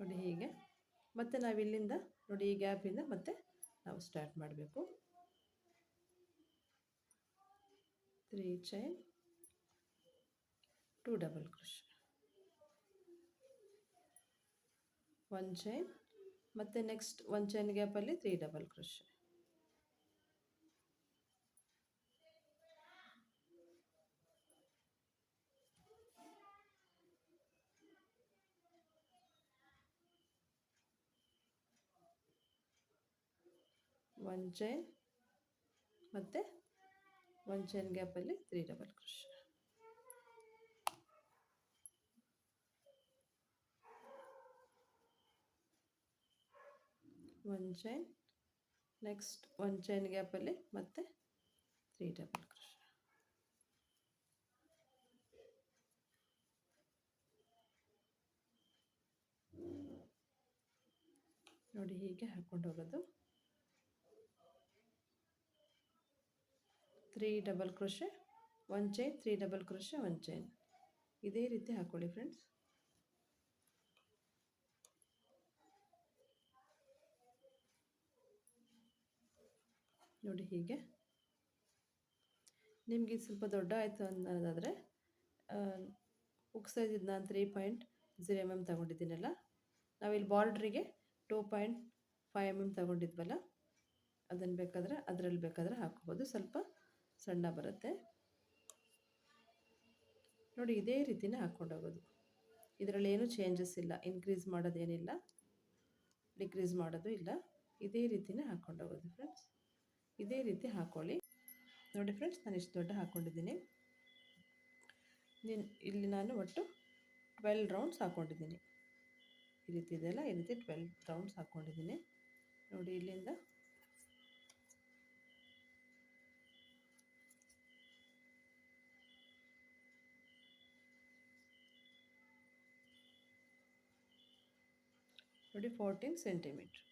ನೋಡಿ ಹೀಗೆ ಮತ್ತೆ ನಾವು ಇಲ್ಲಿಂದ ನೋಡಿ ಈ ಗ್ಯಾಪಿಂದ ಮತ್ತೆ ನಾವು ಸ್ಟಾರ್ಟ್ ಮಾಡಬೇಕು. 3 ಚೈನ್, 2 ಡಬಲ್ ಕ್ರೋಶೆ, 1 ಚೈನ್ ಮತ್ತು ನೆಕ್ಸ್ಟ್ 1 ಚೈನ್ ಗ್ಯಾಪಲ್ಲಿ 3 ಡಬಲ್ ಕ್ರೋಶೆ. ಒನ್ ಚೈನ್ ಮತ್ತು 1 ಚೈನ್ ಗ್ಯಾಪಲ್ಲಿ 3 double crochet. One chain, next 1 chain ಗ್ಯಾಪಲ್ಲಿ ಮತ್ತೆ 3 ಡಬಲ್ ಕ್ರೋಶೆ. ನೋಡಿ ಹೀಗೆ ಹಾಕ್ಕೊಂಡು ಹೋಗೋದು. 3 double crochet, 1 chain, 3 double crochet, 1 chain, ಇದೇ ರೀತಿ ಹಾಕೊಳ್ಳಿ ಫ್ರೆಂಡ್ಸ್. ನೋಡಿ ಹೀಗೆ. ನಿಮಗೆ ಸ್ವಲ್ಪ ದೊಡ್ಡ ಆಯಿತು ಅನ್ನೋದಾದರೆ ಹುಕ್ ಸೈಜ್ ನಾನು 3.0 mm ತಗೊಂಡಿದ್ದೀನಲ್ಲ, ನಾವಿಲ್ಲಿ ಬಾರ್ಡ್ರಿಗೆ 2.5 mm ತಗೊಂಡಿದ್ವಲ್ಲ, ಅದನ್ನು ಬೇಕಾದರೆ ಅದರಲ್ಲಿ ಬೇಕಾದರೆ ಹಾಕ್ಬೋದು, ಸ್ವಲ್ಪ ಸಣ್ಣ ಬರುತ್ತೆ. ನೋಡಿ ಇದೇ ರೀತಿನೇ ಹಾಕ್ಕೊಂಡು ಹೋಗೋದು. ಇದರಲ್ಲಿ ಏನು ಚೇಂಜಸ್ ಇಲ್ಲ, ಇನ್ಕ್ರೀಸ್ ಮಾಡೋದೇನಿಲ್ಲ, ಡಿಕ್ರೀಸ್ ಮಾಡೋದು ಇಲ್ಲ, ಇದೇ ರೀತಿನೇ ಹಾಕ್ಕೊಂಡು ಹೋಗೋದು ಫ್ರೆಂಡ್ಸ್. ಇದೇ ರೀತಿ ಹಾಕ್ಕೊಳ್ಳಿ. ನೋಡಿ ಫ್ರೆಂಡ್ಸ್, ನಾನು ಇಷ್ಟು ದೊಡ್ಡ ಹಾಕ್ಕೊಂಡಿದ್ದೀನಿ. ಇಲ್ಲಿ ನಾನು ಒಟ್ಟು 12 ರೌಂಡ್ಸ್ ಹಾಕ್ಕೊಂಡಿದ್ದೀನಿ. ಈ ರೀತಿ ಇದೆಯಲ್ಲ, ಈ ರೀತಿ 12 ರೌಂಡ್ಸ್ ಹಾಕ್ಕೊಂಡಿದ್ದೀನಿ. ನೋಡಿ ಇಲ್ಲಿಂದ ನೋಡಿ 14 ಸೆಂಟಿಮೀಟ್ರ್.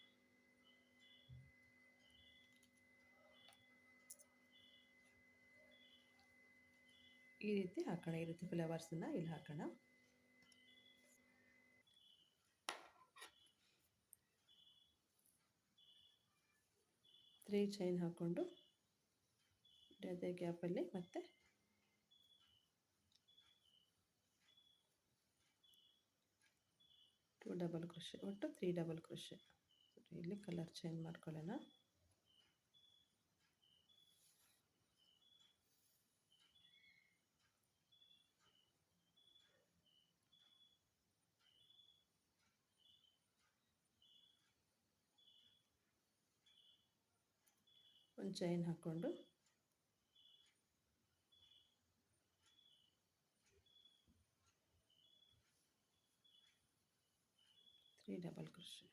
ಈ ರೀತಿ ಹಾಕೋಣ. ಈ ರೀತಿ ಫ್ಲವರ್ಸನ್ನು ಇಲ್ಲಿ ಹಾಕೋಣ. ತ್ರೀ ಚೈನ್ ಹಾಕ್ಕೊಂಡು ಅದೇ ಗ್ಯಾಪಲ್ಲಿ ಮತ್ತೆ 2 ಡಬಲ್ ಕ್ರೋಶೆ, ಒಟ್ಟು 3 ಡಬಲ್ ಕ್ರೋಶೆ. ಇಲ್ಲಿ ಕಲರ್ ಚೇಂಜ್ ಮಾಡ್ಕೊಳ್ಳೋಣ. ಒಂದು ಚೈನ್ ಹಾಕ್ಕೊಂಡು ತ್ರೀ ಡಬಲ್ ಕ್ರೋಶೆ.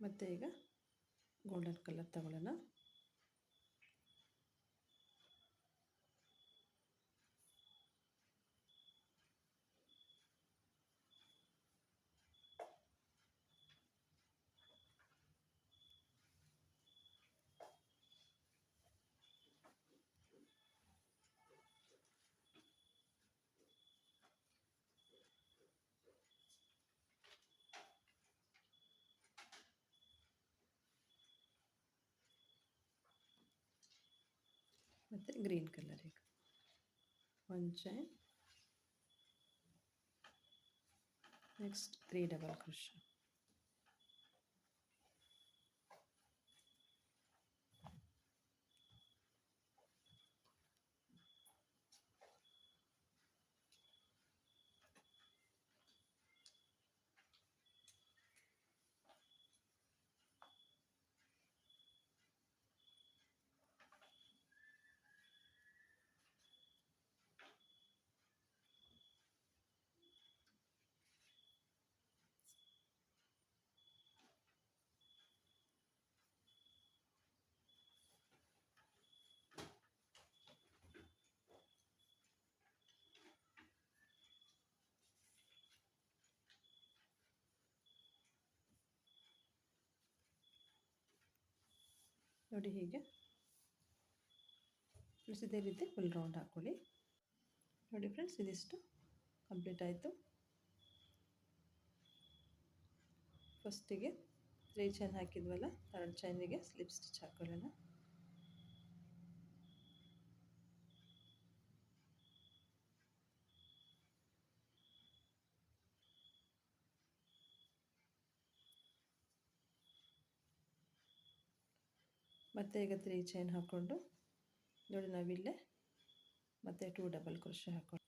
ಮತ್ತು ಈಗ ಗೋಲ್ಡನ್ ಕಲರ್ ತಗೊಳ್ಳೋಣ. ಮತ್ತು ಗ್ರೀನ್ ಕಲರ್ ಈಗ ಒಂದು ಚೈನ್, ನೆಕ್ಸ್ಟ್ 3 ಡಬಲ್ ಕ್ರೋಶೆ. ನೋಡಿ ಹೀಗೆ ಫ್ರೆಂಡ್ಸ್, ಇದೇ ರೀತಿ ಫುಲ್ ರೌಂಡ್ ಹಾಕ್ಕೊಳ್ಳಿ. ನೋಡಿ ಫ್ರೆಂಡ್ಸ್, ಇದಿಷ್ಟು ಕಂಪ್ಲೀಟ್ ಆಯಿತು. ಫಸ್ಟಿಗೆ 3 ಚೈನ್ ಹಾಕಿದ್ವಲ್ಲ, 3rd ಚೈನಿಗೆ ಸ್ಲಿಪ್ ಸ್ಟಿಚ್ ಹಾಕೊಳ್ಳೋಣ. ಮತ್ತು ಈಗ 3 ಚೈನ್ ಹಾಕ್ಕೊಂಡು ನೋಡಿ ನಾವಿಲ್ಲೇ ಮತ್ತೆ 2 ಡಬಲ್ ಕ್ರೋಶೆ ಹಾಕ್ಕೊಂಡು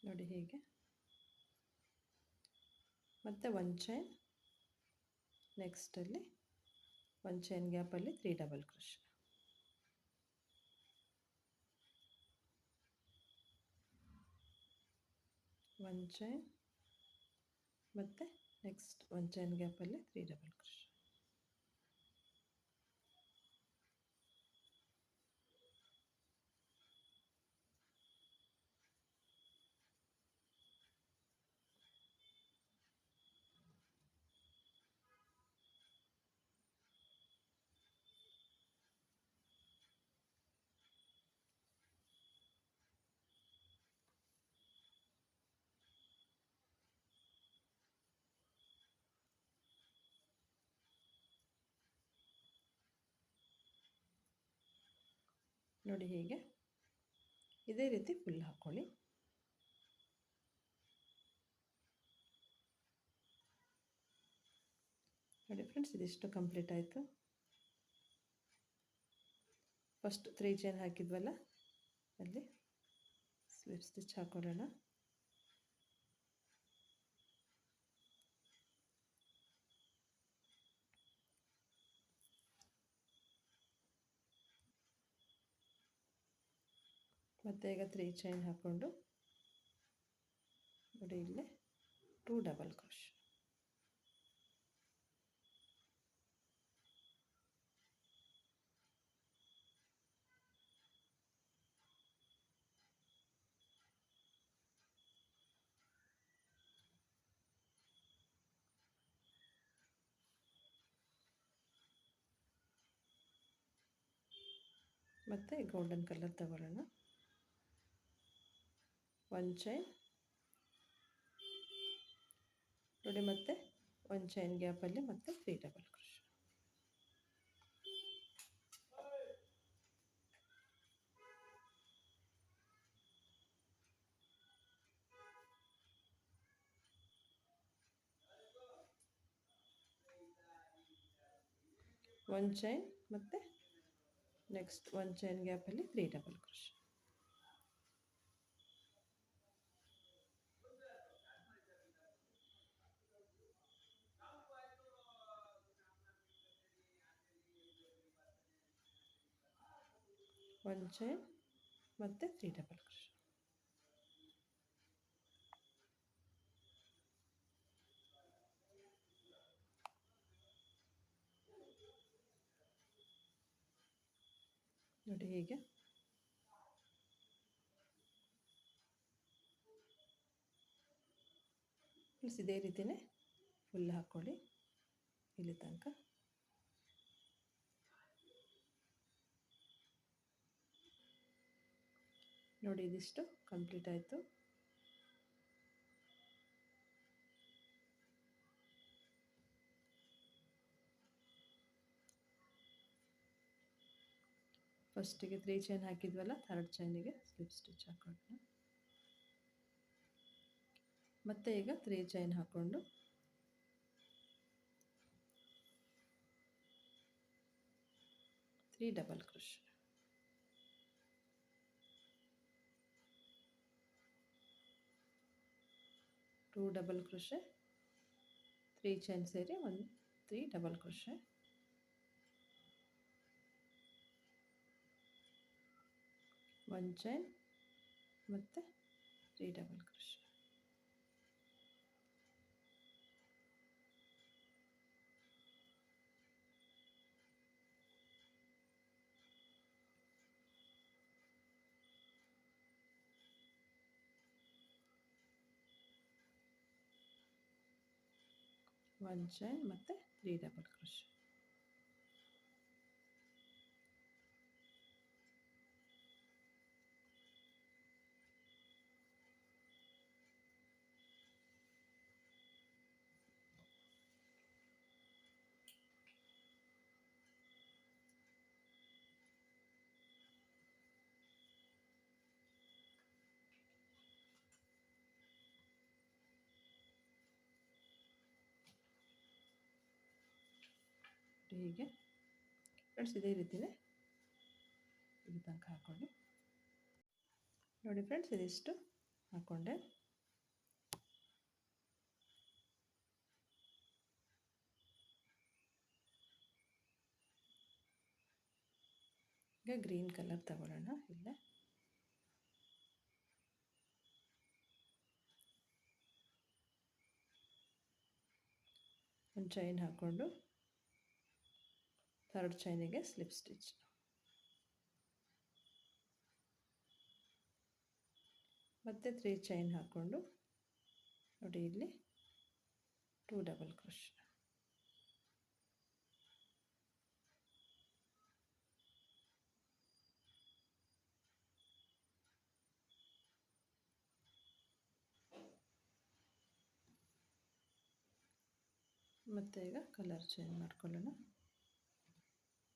ನೋಡಿ ಹೀಗೆ ಮತ್ತೆ 1 ಚೈನ್, ನೆಕ್ಸ್ಟಲ್ಲಿ 1 ಚೈನ್ ಗ್ಯಾಪಲ್ಲಿ 3 ಡಬಲ್ ಕ್ರೋಶೆ. ಒನ್ ಚೈನ್ ಮತ್ತು ನೆಕ್ಸ್ಟ್ 1 ಚೈನ್ ಗ್ಯಾಪಲ್ಲಿ 3 ಡಬಲ್ ಕ್ರೋಶೆ. ನೋಡಿ ಹೀಗೆ ಇದೇ ರೀತಿ ಫುಲ್ ಹಾಕ್ಕೊಳ್ಳಿ. ನೋಡಿ ಫ್ರೆಂಡ್ಸ್, ಇದಿಷ್ಟು ಕಂಪ್ಲೀಟ್ ಆಯಿತು. ಫಸ್ಟ್ 3 ಚೈನ್ ಹಾಕಿದ್ವಲ್ಲ, ಅಲ್ಲಿ ಸ್ಲಿಪ್ ಸ್ಟಿಚ್ ಹಾಕೊಳ್ಳೋಣ. ಮತ್ತು ಈಗ 3 ಚೈನ್ ಹಾಕ್ಕೊಂಡು ನೋಡಿ ಇಲ್ಲೇ 2 ಡಬಲ್ ಕ್ರೋಶ್. ಮತ್ತು ಗೋಲ್ಡನ್ ಕಲರ್ ತಗೊಳ್ಳೋಣ. 1 ಚೈನ್ ನೋಡಿ, ಮತ್ತೆ 1 ಚೈನ್ ಗ್ಯಾಪಲ್ಲಿ ಮತ್ತೆ 3 ಡಬಲ್ ಕ್ರೋಶ್. ಒನ್ ಚೈನ್ ಮತ್ತು ನೆಕ್ಸ್ಟ್ 1 ಚೈನ್ ಗ್ಯಾಪಲ್ಲಿ 3 ಡಬಲ್ ಕ್ರೋಶ್. ಒನ್ ಚೈನ್ ಮತ್ತು 3 ಡಬಲ್ ಕ್ರೋಶ್. ನೋಡಿ ಹೀಗೆ ಪ್ಲಸ್ ಇದೇ ರೀತಿಯೇ ಫುಲ್ ಹಾಕ್ಕೊಳ್ಳಿ ಇಲ್ಲಿ ತನಕ. ನೋಡಿ ಇದಿಷ್ಟು ಕಂಪ್ಲೀಟ್ ಆಯಿತು. ಫಸ್ಟಿಗೆ 3 ಚೈನ್ ಹಾಕಿದ್ವಲ್ಲ, 3rd ಚೈನಿಗೆ ಸ್ಲಿಪ್ ಸ್ಟಿಚ್ ಹಾಕೊಳ್ಳೋಣ. ಮತ್ತೆ ಈಗ 3 ಚೈನ್ ಹಾಕ್ಕೊಂಡು three double crochet. Two double crochet, 3 chain ಸೇರಿ 3 ಡಬಲ್ ಕ್ರೋಶೆ. ಒನ್ ಚೈನ್ ಮತ್ತು 3 ಡಬಲ್ ಕ್ರೋಶೆ. ಒನ್ ಚೈನ್ ಮತ್ತು 3 ಡಬಲ್ ಕ್ರೋಶೆ. ಹೀಗೆ ಫ್ರೆಂಡ್ಸ್ ಇದೇ ರೀತಿಯೇ ಇಲ್ಲಿ ತನಕ ಹಾಕ್ಕೊಳ್ಳಿ. ನೋಡಿ ಫ್ರೆಂಡ್ಸ್, ಇದಿಷ್ಟು ಹಾಕ್ಕೊಂಡೆ. ಈಗ ಗ್ರೀನ್ ಕಲರ್ ತಗೊಳ್ಳೋಣ. ಇಲ್ಲೇ ಒಂದು ಚೈನ್ ಹಾಕ್ಕೊಂಡು 3rd ಚೈನಿಗೆ ಸ್ಲಿಪ್ ಸ್ಟಿಚ್. ಮತ್ತು 3 ಚೈನ್ ಹಾಕ್ಕೊಂಡು ನೋಡಿ ಇಲ್ಲಿ 2 ಡಬಲ್ ಕ್ರೋಶ್. ಮತ್ತು ಈಗ ಕಲರ್ ಚೇಂಜ್ ಮಾಡ್ಕೊಳ್ಳೋಣ.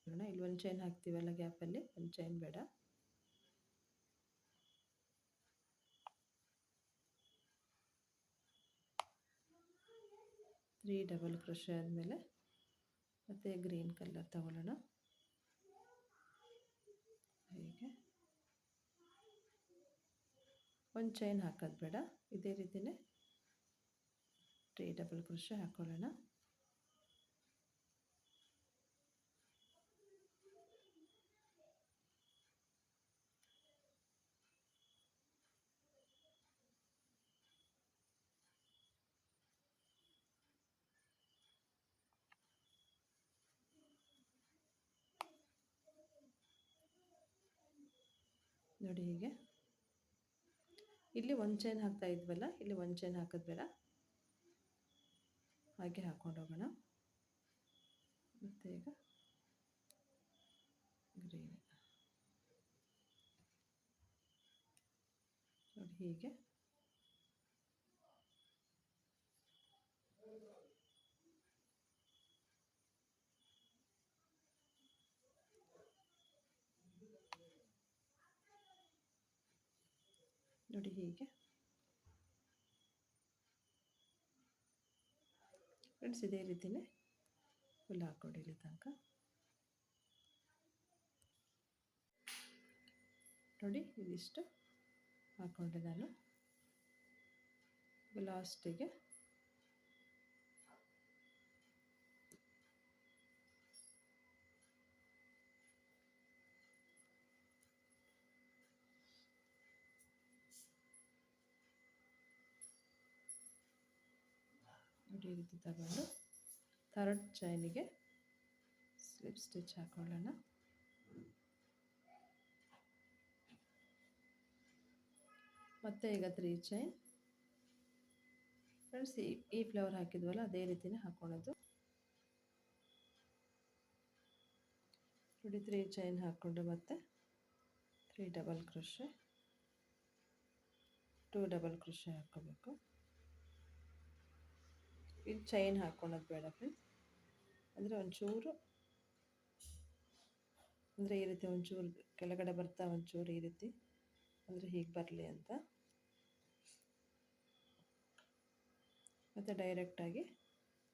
ಇಲ್ಲಿ ಒಂದು ಚೈನ್ ಹಾಕ್ತೀವಲ್ಲ ಗ್ಯಾಪಲ್ಲಿ, ಒಂದು ಚೈನ್ ಬೇಡ. 3 ಡಬಲ್ ಕ್ರೋಶೆ ಆದಮೇಲೆ ಮತ್ತೆ ಗ್ರೀನ್ ಕಲರ್ ತಗೊಳ್ಳೋಣ. ಹೀಗೆ ಒಂದು ಚೈನ್ ಹಾಕೋದು ಬೇಡ, ಇದೇ ರೀತಿಯೇ 3 ಡಬಲ್ ಕ್ರೋಶೆ ಹಾಕ್ಕೊಳ್ಳೋಣ. ನೋಡಿ ಹೀಗೆ ಇಲ್ಲಿ ಒಂದು ಚೈನ್ ಹಾಕ್ತಾ ಇದ್ವಲ್ಲ, ಇಲ್ಲಿ ಒಂದು ಚೈನ್ ಹಾಕೋದು ಬೇಡ, ಹಾಗೆ ಹಾಕ್ಕೊಂಡು ಹೋಗೋಣ. ಮತ್ತು ಈಗ ಗ್ರೀನ್ ನೋಡಿ ಹೀಗೆ ನೋಡಿ ಹೀಗೆ ಫ್ರೆಂಡ್ಸ್, ಇದೇ ರೀತಿಯೇ ಫುಲ್ ಹಾಕ್ಕೊಡಿ ಇಲ್ಲಿ ತನಕ. ನೋಡಿ ಇದಿಷ್ಟು ಹಾಕ್ಕೊಂಡೆ ನಾನು. ಲಾಸ್ಟಿಗೆ ನೋಡಿ ಈ ರೀತಿ ತಗೊಂಡು ಥರ್ಡ್ ಚೈನಿಗೆ ಸ್ಲಿಪ್ ಸ್ಟಿಚ್ ಹಾಕೊಳ್ಳೋಣ. ಮತ್ತೆ ಈಗ 3 ಚೈನ್ ಫ್ರೆಂಡ್ಸ್, ಈ ಫ್ಲವರ್ ಹಾಕಿದ್ವಲ್ಲ ಅದೇ ರೀತಿನೇ ಹಾಕ್ಕೊಳ್ಳೋದು. ನೋಡಿ 3 ಚೈನ್ ಹಾಕ್ಕೊಂಡು ಮತ್ತೆ 3 ಡಬಲ್ ಕ್ರೋಶೆ, 2 ಡಬಲ್ ಕ್ರೋಶೆ ಹಾಕ್ಕೋಬೇಕು. ಇಲ್ಲಿ ಚೈನ್ ಹಾಕ್ಕೊಳ್ಳೋದು ಬೇಡ ಫ್ರೆಂಡ್ಸ್, ಅಂದರೆ ಒಂಚೂರು, ಅಂದರೆ ಈ ರೀತಿ ಒಂಚೂರು ಕೆಳಗಡೆ ಬರ್ತಾ ಒಂಚೂರು ಈ ರೀತಿ, ಅಂದರೆ ಹೀಗೆ ಬರಲಿ ಅಂತ. ಮತ್ತು ಡೈರೆಕ್ಟಾಗಿ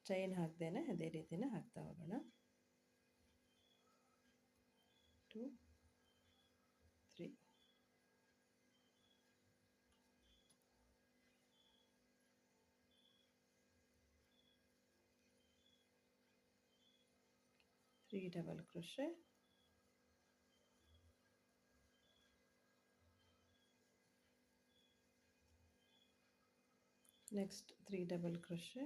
ಚೈನ್ ಹಾಕ್ದೇನೆ ಅದೇ ರೀತಿನೇ ಹಾಕ್ತಾ ಹೋಗೋಣ. 2 3 3 double crochet, next 3 double crochet,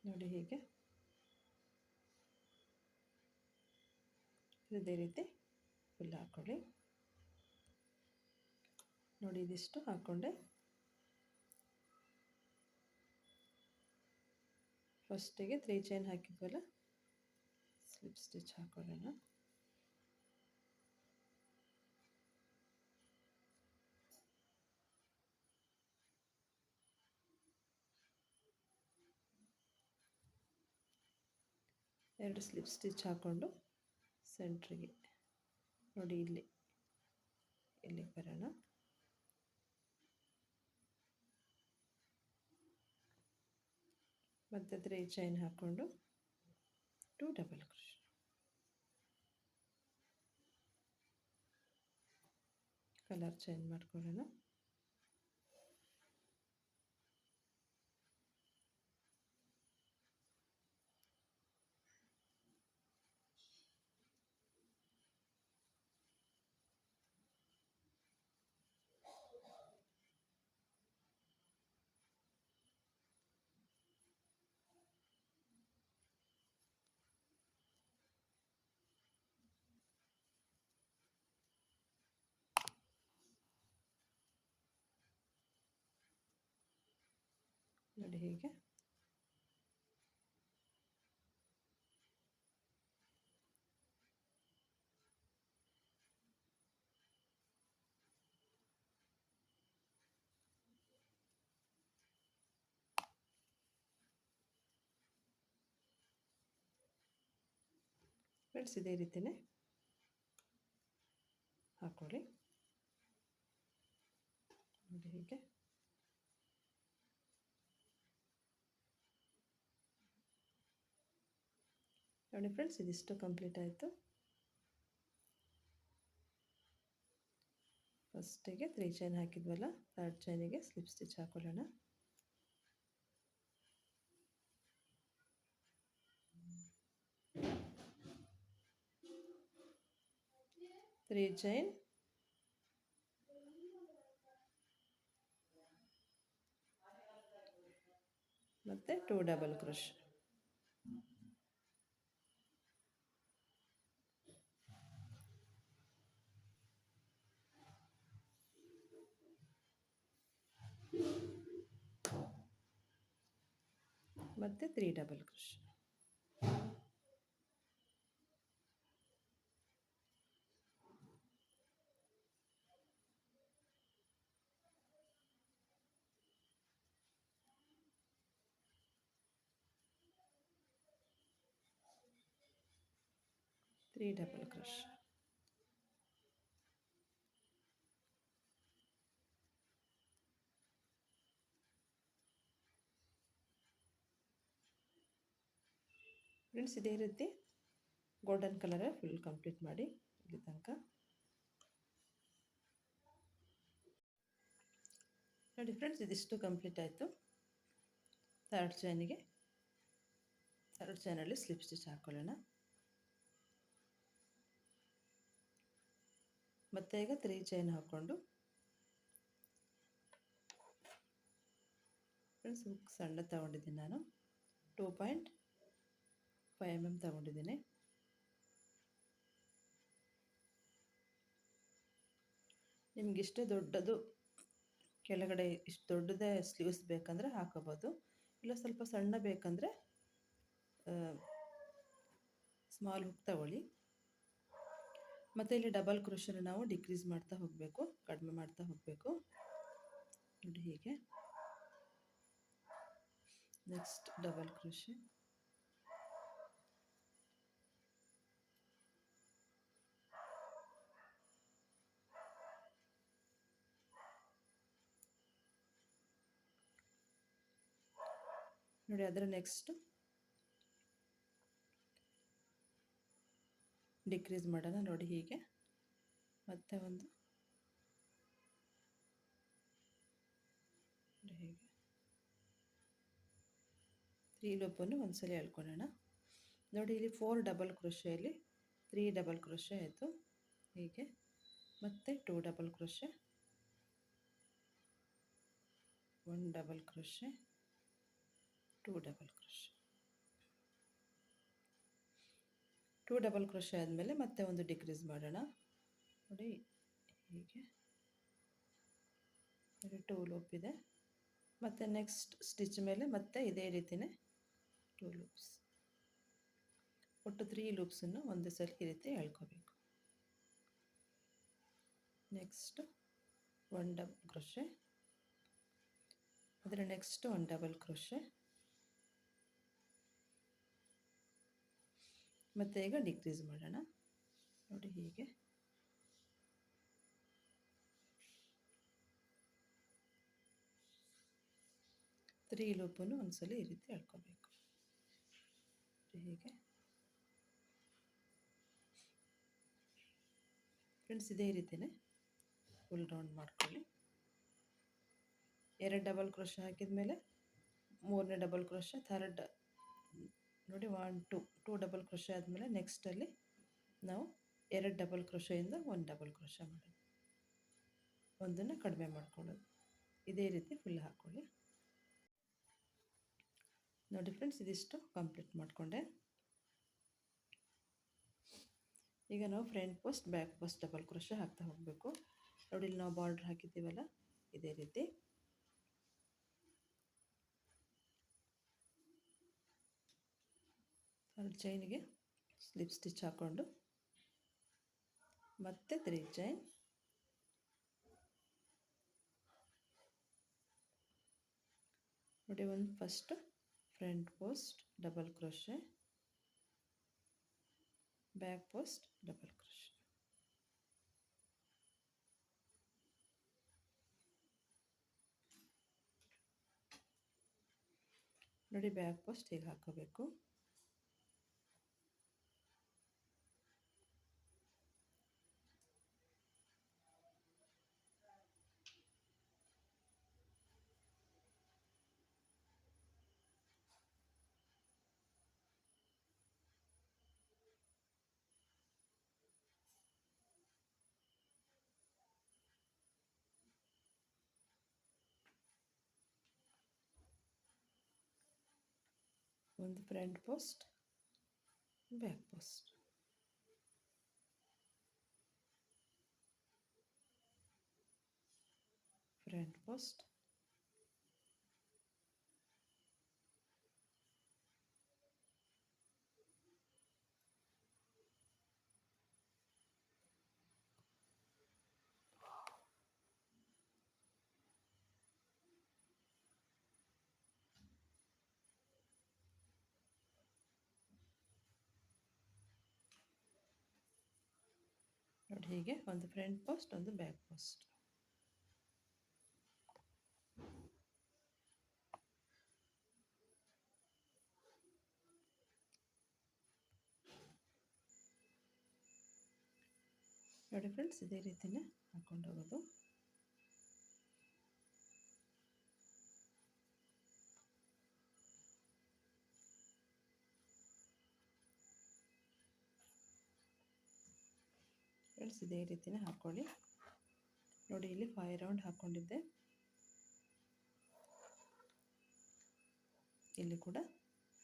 ನೋಡಿ ಹೀಗೆ ಇದೇ ರೀತಿ ಫುಲ್ ಹಾಕ್ಕೊಳ್ಳಿ. ನೋಡಿ ಇದಿಷ್ಟು ಹಾಕ್ಕೊಂಡೆ. ಫಸ್ಟಿಗೆ 3 ಚೈನ್ ಹಾಕಿದ್ವಲ್ಲ, ಸ್ಲಿಪ್ ಸ್ಟಿಚ್ ಹಾಕೊಳ್ಳೋಣ. ಎರಡು ಸ್ಲಿಪ್ ಸ್ಟಿಚ್ ಹಾಕ್ಕೊಂಡು ಸೆಂಟ್ರಿಗೆ ನೋಡಿ ಇಲ್ಲಿಗೆ ಬರೋಣ. ಮತ್ತು 3 ಚೈನ್ ಹಾಕ್ಕೊಂಡು 2 ಡಬಲ್ ಕ್ರೋಶೆ, ಕಲರ್ ಚೇಂಜ್ ಮಾಡ್ಕೊಳ್ಳೋಣ. ನೋಡಿ ಹೀಗೆ ಫ್ರೆಂಡ್ಸ್ ಇದೇ ರೀತಿಯೇ ಹಾಕ್ಕೊಳ್ಳಿ. ನೋಡಿ ಹೀಗೆ. ನೋಡಿ ಫ್ರೆಂಡ್ಸ್ ಇದಿಷ್ಟು ಕಂಪ್ಲೀಟ್ ಆಯಿತು. ಫಸ್ಟಿಗೆ 3 ಚೈನ್ ಹಾಕಿದ್ವಲ್ಲ, 3rd ಚೈನಿಗೆ ಸ್ಲಿಪ್ ಸ್ಟಿಚ್ ಹಾಕೊಳ್ಳೋಣ. ತ್ರೀ ಚೈನ್, ಮತ್ತು 2 ಡಬಲ್ ಕ್ರೋಶ್. ಮತ್ತು 3 double crochet. Double crochet. Friends ಇದೇ ರೀತಿ ಗೋಲ್ಡನ್ ಕಲರ್ ಫುಲ್ ಕಂಪ್ಲೀಟ್ ಮಾಡಿ ಇಲ್ಲಿ ತನಕ. ನೋಡಿ ಫ್ರೆಂಡ್ಸ್ ಇದಿಷ್ಟು ಕಂಪ್ಲೀಟ್ ಆಯಿತು. 3rd ಚೈನಿಗೆ 3rd ಚೈನಲ್ಲಿ ಸ್ಲಿಪ್ ಸ್ಟಿಚ್ ಹಾಕ್ಕೊಳ್ಳೋಣ. ಮತ್ತೆ ಈಗ 3 ಚೈನ್ ಹಾಕ್ಕೊಂಡು ಫ್ರೆಂಡ್ಸ್ ಹುಕ್ ಸಣ್ಣ ತಗೊಂಡಿದ್ದೀನಿ ನಾನು, 2.5 mm ತಗೊಂಡಿದ್ದೀನಿ. ನಿಮಗಿಷ್ಟು ದೊಡ್ಡದು ಕೆಳಗಡೆ ಇಷ್ಟು ದೊಡ್ಡದೇ ಸ್ಲೀವ್ಸ್ ಬೇಕಂದರೆ ಹಾಕೋಬೋದು, ಇಲ್ಲ ಸ್ವಲ್ಪ ಸಣ್ಣ ಬೇಕಂದರೆ ಸ್ಮಾಲ್ ಹುಕ್ ತಗೊಳ್ಳಿ. ಮತ್ತು ಇಲ್ಲಿ ಡಬಲ್ ಕ್ರೋಶನ ನಾವು ಡಿಕ್ರೀಸ್ ಮಾಡ್ತಾ ಹೋಗಬೇಕು, ಕಡಿಮೆ ಮಾಡ್ತಾ ಹೋಗಬೇಕು. ನೋಡಿ ಹೀಗೆ. ನೆಕ್ಸ್ಟ್ ಡಬಲ್ ಕ್ರೋಶೆ, ನೋಡಿ ಅದರ ನೆಕ್ಸ್ಟ್ ಡಿಕ್ರೀಸ್ ಮಾಡೋಣ. ನೋಡಿ ಹೀಗೆ. ಮತ್ತೆ ಒಂದು ಹೀಗೆ 3 ಲೂಪನ್ನು ಒಂದ್ಸಲ ಎಳ್ಕೊಳ್ಳೋಣ. ನೋಡಿ ಇಲ್ಲಿ 4 ಡಬಲ್ ಕ್ರೋಶೆಯಲ್ಲಿ 3 ಡಬಲ್ ಕ್ರೋಶೆ ಆಯಿತು. ಹೀಗೆ ಮತ್ತೆ 2 double crochet, 1 double crochet, 2 double crochet. 2 double crochet ಆದಮೇಲೆ ಮತ್ತೆ ಒಂದು ಡಿಕ್ರೀಸ್ ಮಾಡೋಣ. ನೋಡಿ ಹೀಗೆ 2 ಲೂಪ್ ಇದೆ. ಮತ್ತು ನೆಕ್ಸ್ಟ್ ಸ್ಟಿಚ್ ಮೇಲೆ ಮತ್ತೆ ಇದೇ ರೀತಿಯೇ 2 ಲೂಪ್ಸ್, ಒಟ್ಟು 3 ಲೂಪ್ಸನ್ನು ಒಂದೇ ಸಲ ಈ ರೀತಿ ಎಳ್ಕೋಬೇಕು. ನೆಕ್ಸ್ಟ್ 1 ಡಬಲ್ ಕ್ರೋಶೆ, ಅದರ ನೆಕ್ಸ್ಟ್ 1 ಡಬಲ್ ಕ್ರೋಶೆ, ಮತ್ತು ಈಗ ಡಿಕ್ರೀಸ್ ಮಾಡೋಣ. ನೋಡಿ ಹೀಗೆ. ತ್ರೀ ಲೂಪನ್ನು ಒಂದ್ಸಲ ಈ ರೀತಿ ಎಳ್ಕೋಬೇಕು. ಹೀಗೆ ಫ್ರೆಂಡ್ಸ್ ಇದೇ ರೀತಿಯೇ ಫುಲ್ ರೌಂಡ್ ಮಾಡ್ಕೊಳ್ಳಿ. 2 ಡಬಲ್ ಕ್ರೋಶೆ ಹಾಕಿದ ಮೇಲೆ 3ನೇ ಡಬಲ್ ಕ್ರೋಶೆ, ಥರ್ಡ್ ನೋಡಿ 2 ಡಬಲ್ ಕ್ರೋಶೆ ಆದಮೇಲೆ ನೆಕ್ಸ್ಟಲ್ಲಿ ನಾವು 2 ಡಬಲ್ ಕ್ರೋಶೆಯಿಂದ 1 ಡಬಲ್ ಕ್ರೋಶೆ ಮಾಡೋದು, ಒಂದನ್ನು ಕಡಿಮೆ ಮಾಡ್ಕೊಳ್ಳೋದು. ಇದೇ ರೀತಿ ಫುಲ್ ಹಾಕ್ಕೊಳ್ಳಿ. ನೋಡಿ ಫ್ರೆಂಡ್ಸ್ ಇದಿಷ್ಟು ಕಂಪ್ಲೀಟ್ ಮಾಡಿಕೊಂಡೆ. ಈಗ ನಾವು front post back post double crochet ಹಾಕ್ತಾ ಹೋಗಬೇಕು. ನೋಡಿ ಇಲ್ಲಿ ನಾವು ಬಾರ್ಡ್ರ್ ಹಾಕಿದ್ದೀವಲ್ಲ, ಇದೇ ರೀತಿ ಥರ್ಡ್ ಚೈನಿಗೆ ಸ್ಲಿಪ್ ಸ್ಟಿಚ್ ಹಾಕ್ಕೊಂಡು ಮತ್ತೆ 3 ಚೈನ್, ನೋಡಿ ಒಂದು first front post double crochet, back post double crochet. ನೋಡಿ ಬ್ಯಾಕ್ ಪೋಸ್ಟ್ ಹೀಗೆ ಹಾಕೋಬೇಕು. ಒಂದು front post, back post. Front post, ನೋಡಿ ಹೀಗೆ ಒಂದು ಫ್ರಂಟ್ ಪೋಸ್ಟ್, ಒಂದು ಬ್ಯಾಕ್ ಪೋಸ್ಟ್. ನೋಡಿ ಫ್ರೆಂಡ್ಸ್, ಇದೇ ರೀತಿನೇ ಹಾಕೊಂಡು ಹೋಗೋದು. ಫ್ರೆಂಡ್ಸ್, ಇದೇ ರೀತಿನೇ ಹಾಕ್ಕೊಳ್ಳಿ. ನೋಡಿ ಇಲ್ಲಿ 5 ರೌಂಡ್ ಹಾಕ್ಕೊಂಡಿದ್ದೆ. ಇಲ್ಲಿ ಕೂಡ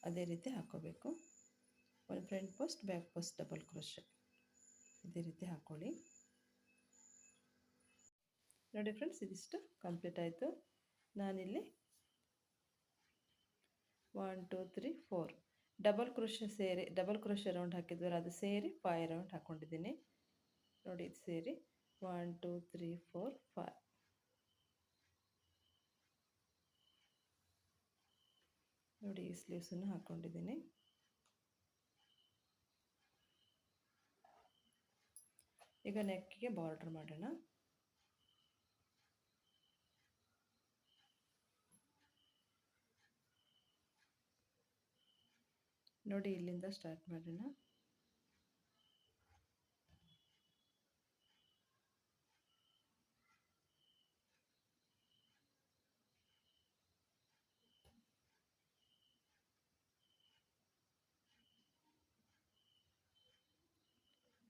ಅದೇ ರೀತಿ ಹಾಕ್ಕೋಬೇಕು. ಒಂದು front post, back post double crochet ಇದೇ ರೀತಿ ಹಾಕ್ಕೊಳ್ಳಿ. ನೋಡಿ ಫ್ರೆಂಡ್ಸ್, ಇದಿಷ್ಟು ಕಂಪ್ಲೀಟ್ ಆಯಿತು. ನಾನಿಲ್ಲಿ 1 2 3 4 ಡಬಲ್ ಕ್ರೋಶೆ ಸೇರಿ, ಡಬಲ್ ಕ್ರೋಶೆ ರೌಂಡ್ ಹಾಕಿದ್ವಲ್ಲ ಅದು ಸೇರಿ 5 ರೌಂಡ್ ಹಾಕ್ಕೊಂಡಿದ್ದೀನಿ. ನೋಡಿ ಇದು ಸೇರಿ 1 2 3 4 5. ನೋಡಿ ಈ ಸ್ಲೀವ್ಸನ್ನು ಹಾಕ್ಕೊಂಡಿದ್ದೀನಿ. ಈಗ ನೆಕ್ಗೆ ಬಾರ್ಡರ್ ಮಾಡೋಣ. ನೋಡಿ ಇಲ್ಲಿಂದ ಸ್ಟಾರ್ಟ್ ಮಾಡೋಣ.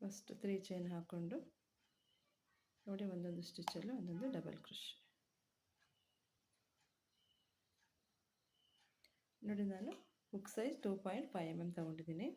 ಫಸ್ಟ್ 3 ಚೈನ್ ಹಾಕ್ಕೊಂಡು ನೋಡಿ ಒಂದೊಂದು ಸ್ಟಿಚ್ಚಲ್ಲೂ ಒಂದೊಂದು ಡಬಲ್ ಕ್ರೋಶೆ. ನೋಡಿ ನಾನು ಹುಕ್ ಸೈಜ್ 2.5 mm ತಗೊಂಡಿದ್ದೀನಿ.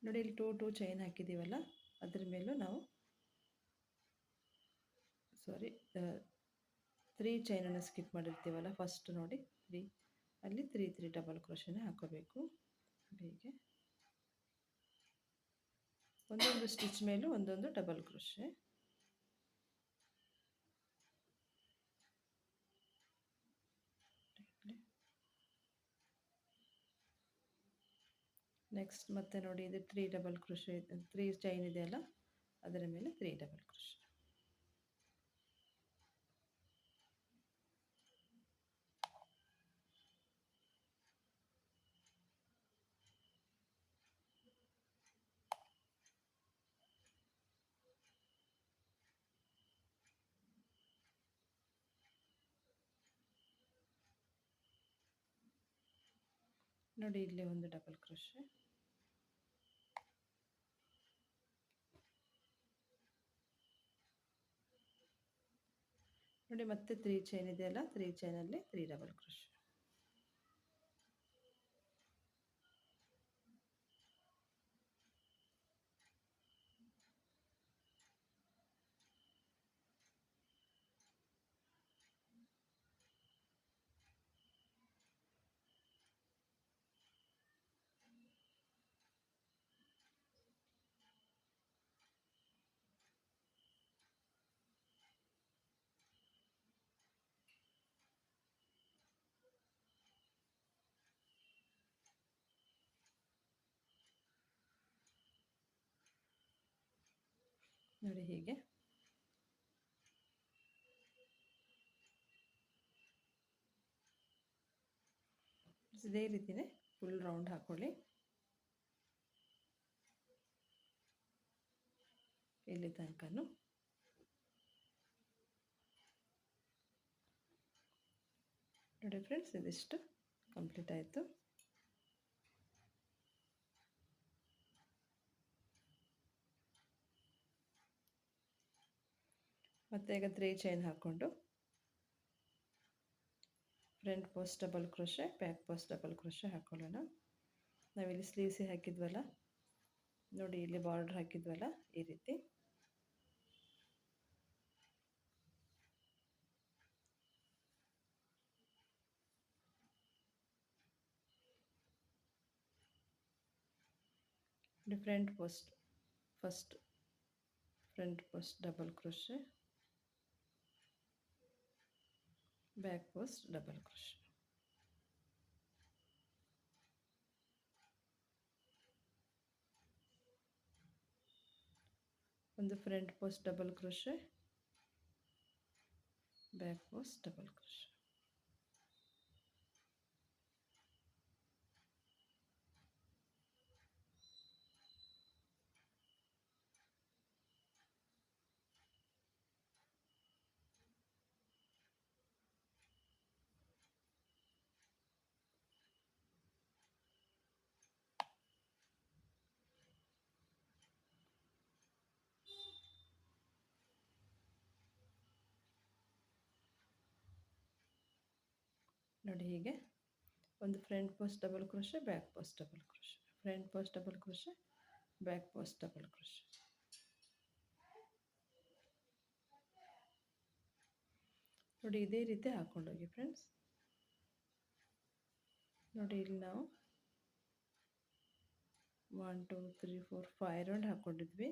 ನೋಡಿ ಇಲ್ಲಿ 2 ಚೈನ್ ಹಾಕಿದ್ದೀವಲ್ಲ, ಅದ್ರ ಮೇಲೂ ನಾವು 3 ಚೈನನ್ನು ಸ್ಕಿಪ್ ಮಾಡಿರ್ತೀವಲ್ಲ, ಫಸ್ಟ್ ನೋಡಿ 3 ಅಲ್ಲಿ 3 ಡಬಲ್ ಕ್ರೋಶೆನೇ ಹಾಕೋಬೇಕು. ಹೀಗೆ ಒಂದೊಂದು ಸ್ಟಿಚ್ ಮೇಲೂ ಒಂದೊಂದು ಡಬಲ್ ಕ್ರೋಶೆ. ನೆಕ್ಸ್ಟ್ ಮತ್ತೆ ನೋಡಿ ಇದು 3 ಡಬಲ್ ಕ್ರೋಶೆ, 3 ಚೈನ್ ಇದೆಯಲ್ಲ ಅದರ ಮೇಲೆ 3 ಡಬಲ್ ಕ್ರೋಶೆ. ನೋಡಿ ಇಲ್ಲಿ ಒಂದು ಡಬಲ್ ಕ್ರೋಶೆ. ನೋಡಿ ಮತ್ತೆ 3 ಚೈನ್ ಇದೆಯಲ್ಲ, 3 ಚೈನಲ್ಲಿ 3 ಡಬಲ್ ಕ್ರೋಶೆ. ನೋಡಿ ಹೀಗೆ ಇದೇ ರೀತಿನೇ ಫುಲ್ ರೌಂಡ್ ಹಾಕೊಳ್ಳಿ. ಇಲ್ಲಿ ತನಕನೂ ನೋಡಿ ಫ್ರೆಂಡ್ಸ್, ಇದಿಷ್ಟು ಕಂಪ್ಲೀಟ್ ಆಯಿತು. ಮತ್ತೆ ಈಗ 3 ಚೈನ್ ಹಾಕ್ಕೊಂಡು front post double crochet, back post double crochet ಹಾಕೊಳ್ಳೋಣ. ನಾವಿಲ್ಲಿ ಸ್ಲೀವ್ಸಿಗೆ ಹಾಕಿದ್ವಲ್ಲ, ನೋಡಿ ಇಲ್ಲಿ ಬಾರ್ಡರ್ ಹಾಕಿದ್ವಲ್ಲ, ಈ ರೀತಿ front post first front post double crochet, back post double crochet. ಒಂದು front post double crochet, back post double crochet. ನೋಡಿ ಹೀಗೆ ಒಂದು front post double crochet, back post double crochet, front post double crochet, back post double crochet. ನೋಡಿ ಇದೇ ರೀತಿ ಹಾಕ್ಕೊಂಡೋಗಿ ಫ್ರೆಂಡ್ಸ್. ನೋಡಿ ಇಲ್ಲಿ ನಾವು 1 2 3 4 5 ರೌಂಡ್ ಹಾಕ್ಕೊಂಡಿದ್ವಿ.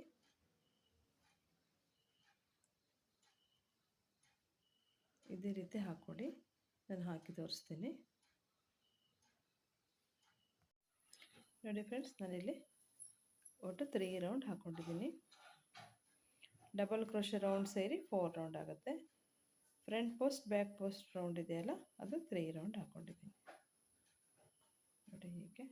ಇದೇ ರೀತಿ ಹಾಕ್ಕೊಡಿ. ನಾನು ಹಾಕಿ ತೋರಿಸ್ತೀನಿ. ನೋಡಿ ಫ್ರೆಂಡ್ಸ್, ನಾನಿಲ್ಲಿ ಒಟ್ಟು 3 ರೌಂಡ್ ಹಾಕ್ಕೊಂಡಿದ್ದೀನಿ. ಡಬಲ್ ಕ್ರೋಶೆ ರೌಂಡ್ ಸೇರಿ 4 ರೌಂಡ್ ಆಗುತ್ತೆ. Front post back post round ಇದೆಯಲ್ಲ, ಅದು 3 ರೌಂಡ್ ಹಾಕ್ಕೊಂಡಿದ್ದೀನಿ. ನೋಡಿ ಹೀಗೆ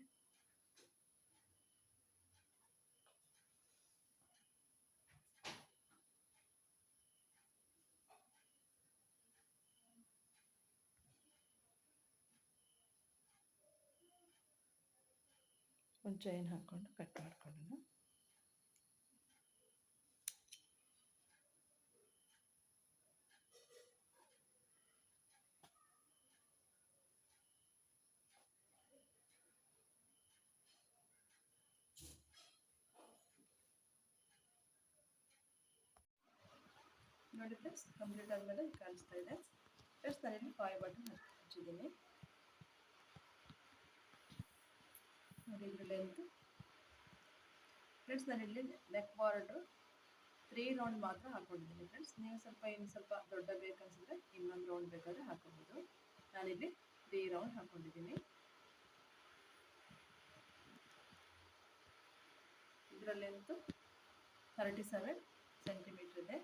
ಒಂದು ಚೈನ್ ಹಾಕ್ಕೊಂಡು ಕಟ್ ಮಾಡ್ಕೊಳ್ಳೋಣ. ನೋಡಿ ಫ್ರೆಂಡ್ಸ್, ಕಂಪ್ಲೀಟ್ ಆದಮೇಲೆ ಕಾಣಿಸ್ತಾ ಇದೆ. ಫ್ರೆಂಡ್ಸ್, ನಾನಿಲ್ಲಿ 5 ಬಟನ್ ಹಚ್ಚಿದ್ದೀನಿ. ನೋಡಿ ಇದ್ರ ಲೆಂತ್. ಫ್ರೆಂಡ್ಸ್, ನಾನಿಲ್ಲಿ ನೆಕ್ ಬಾರ್ಡ್ರು 3 ರೌಂಡ್ ಮಾತ್ರ ಹಾಕೊಂಡಿದ್ದೀನಿ. ಫ್ರೆಂಡ್ಸ್, ನೀವು ಇನ್ನು ಸ್ವಲ್ಪ ದೊಡ್ಡ ಬೇಕನ್ಸಿದ್ರೆ ಇನ್ನೊಂದು ರೌಂಡ್ ಬೇಕಾದರೆ ಹಾಕೋಬೋದು. ನಾನಿಲ್ಲಿ 3 ರೌಂಡ್ ಹಾಕೊಂಡಿದ್ದೀನಿ. ಇದರ ಲೆಂತ್ 37 ಸೆಂಟಿಮೀಟರ್ ಇದೆ.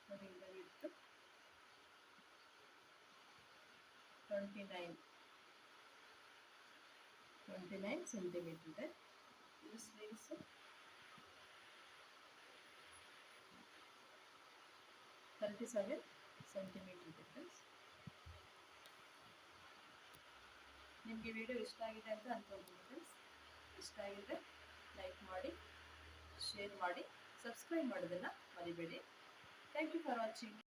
ನೋಡಿ ಇದರ ವಿಡ್ತ್ 29 ಸೆಂಟಿಮೀಟರ್ ಇದೆ. ಇದು ಸ್ಲೀವ್ಸ್ 37 ಸೆಂಟಿಮೀಟರ್ ಇದೆ. ಫ್ರೆಂಡ್ಸ್, ನಿಮಗೆ ವಿಡಿಯೋ ಇಷ್ಟ ಆಗಿದೆ ಅಂತ ಅನ್ಕೊಳ್ತೀನಿ. ಫ್ರೆಂಡ್ಸ್, ಇಷ್ಟ ಆಗಿದ್ರೆ ಲೈಕ್ ಮಾಡಿ, ಶೇರ್ ಮಾಡಿ, ಸಬ್ಸ್ಕ್ರೈಬ್ ಮಾಡೋದನ್ನು ಮರಿಬೇಡಿ. Thank you for watching.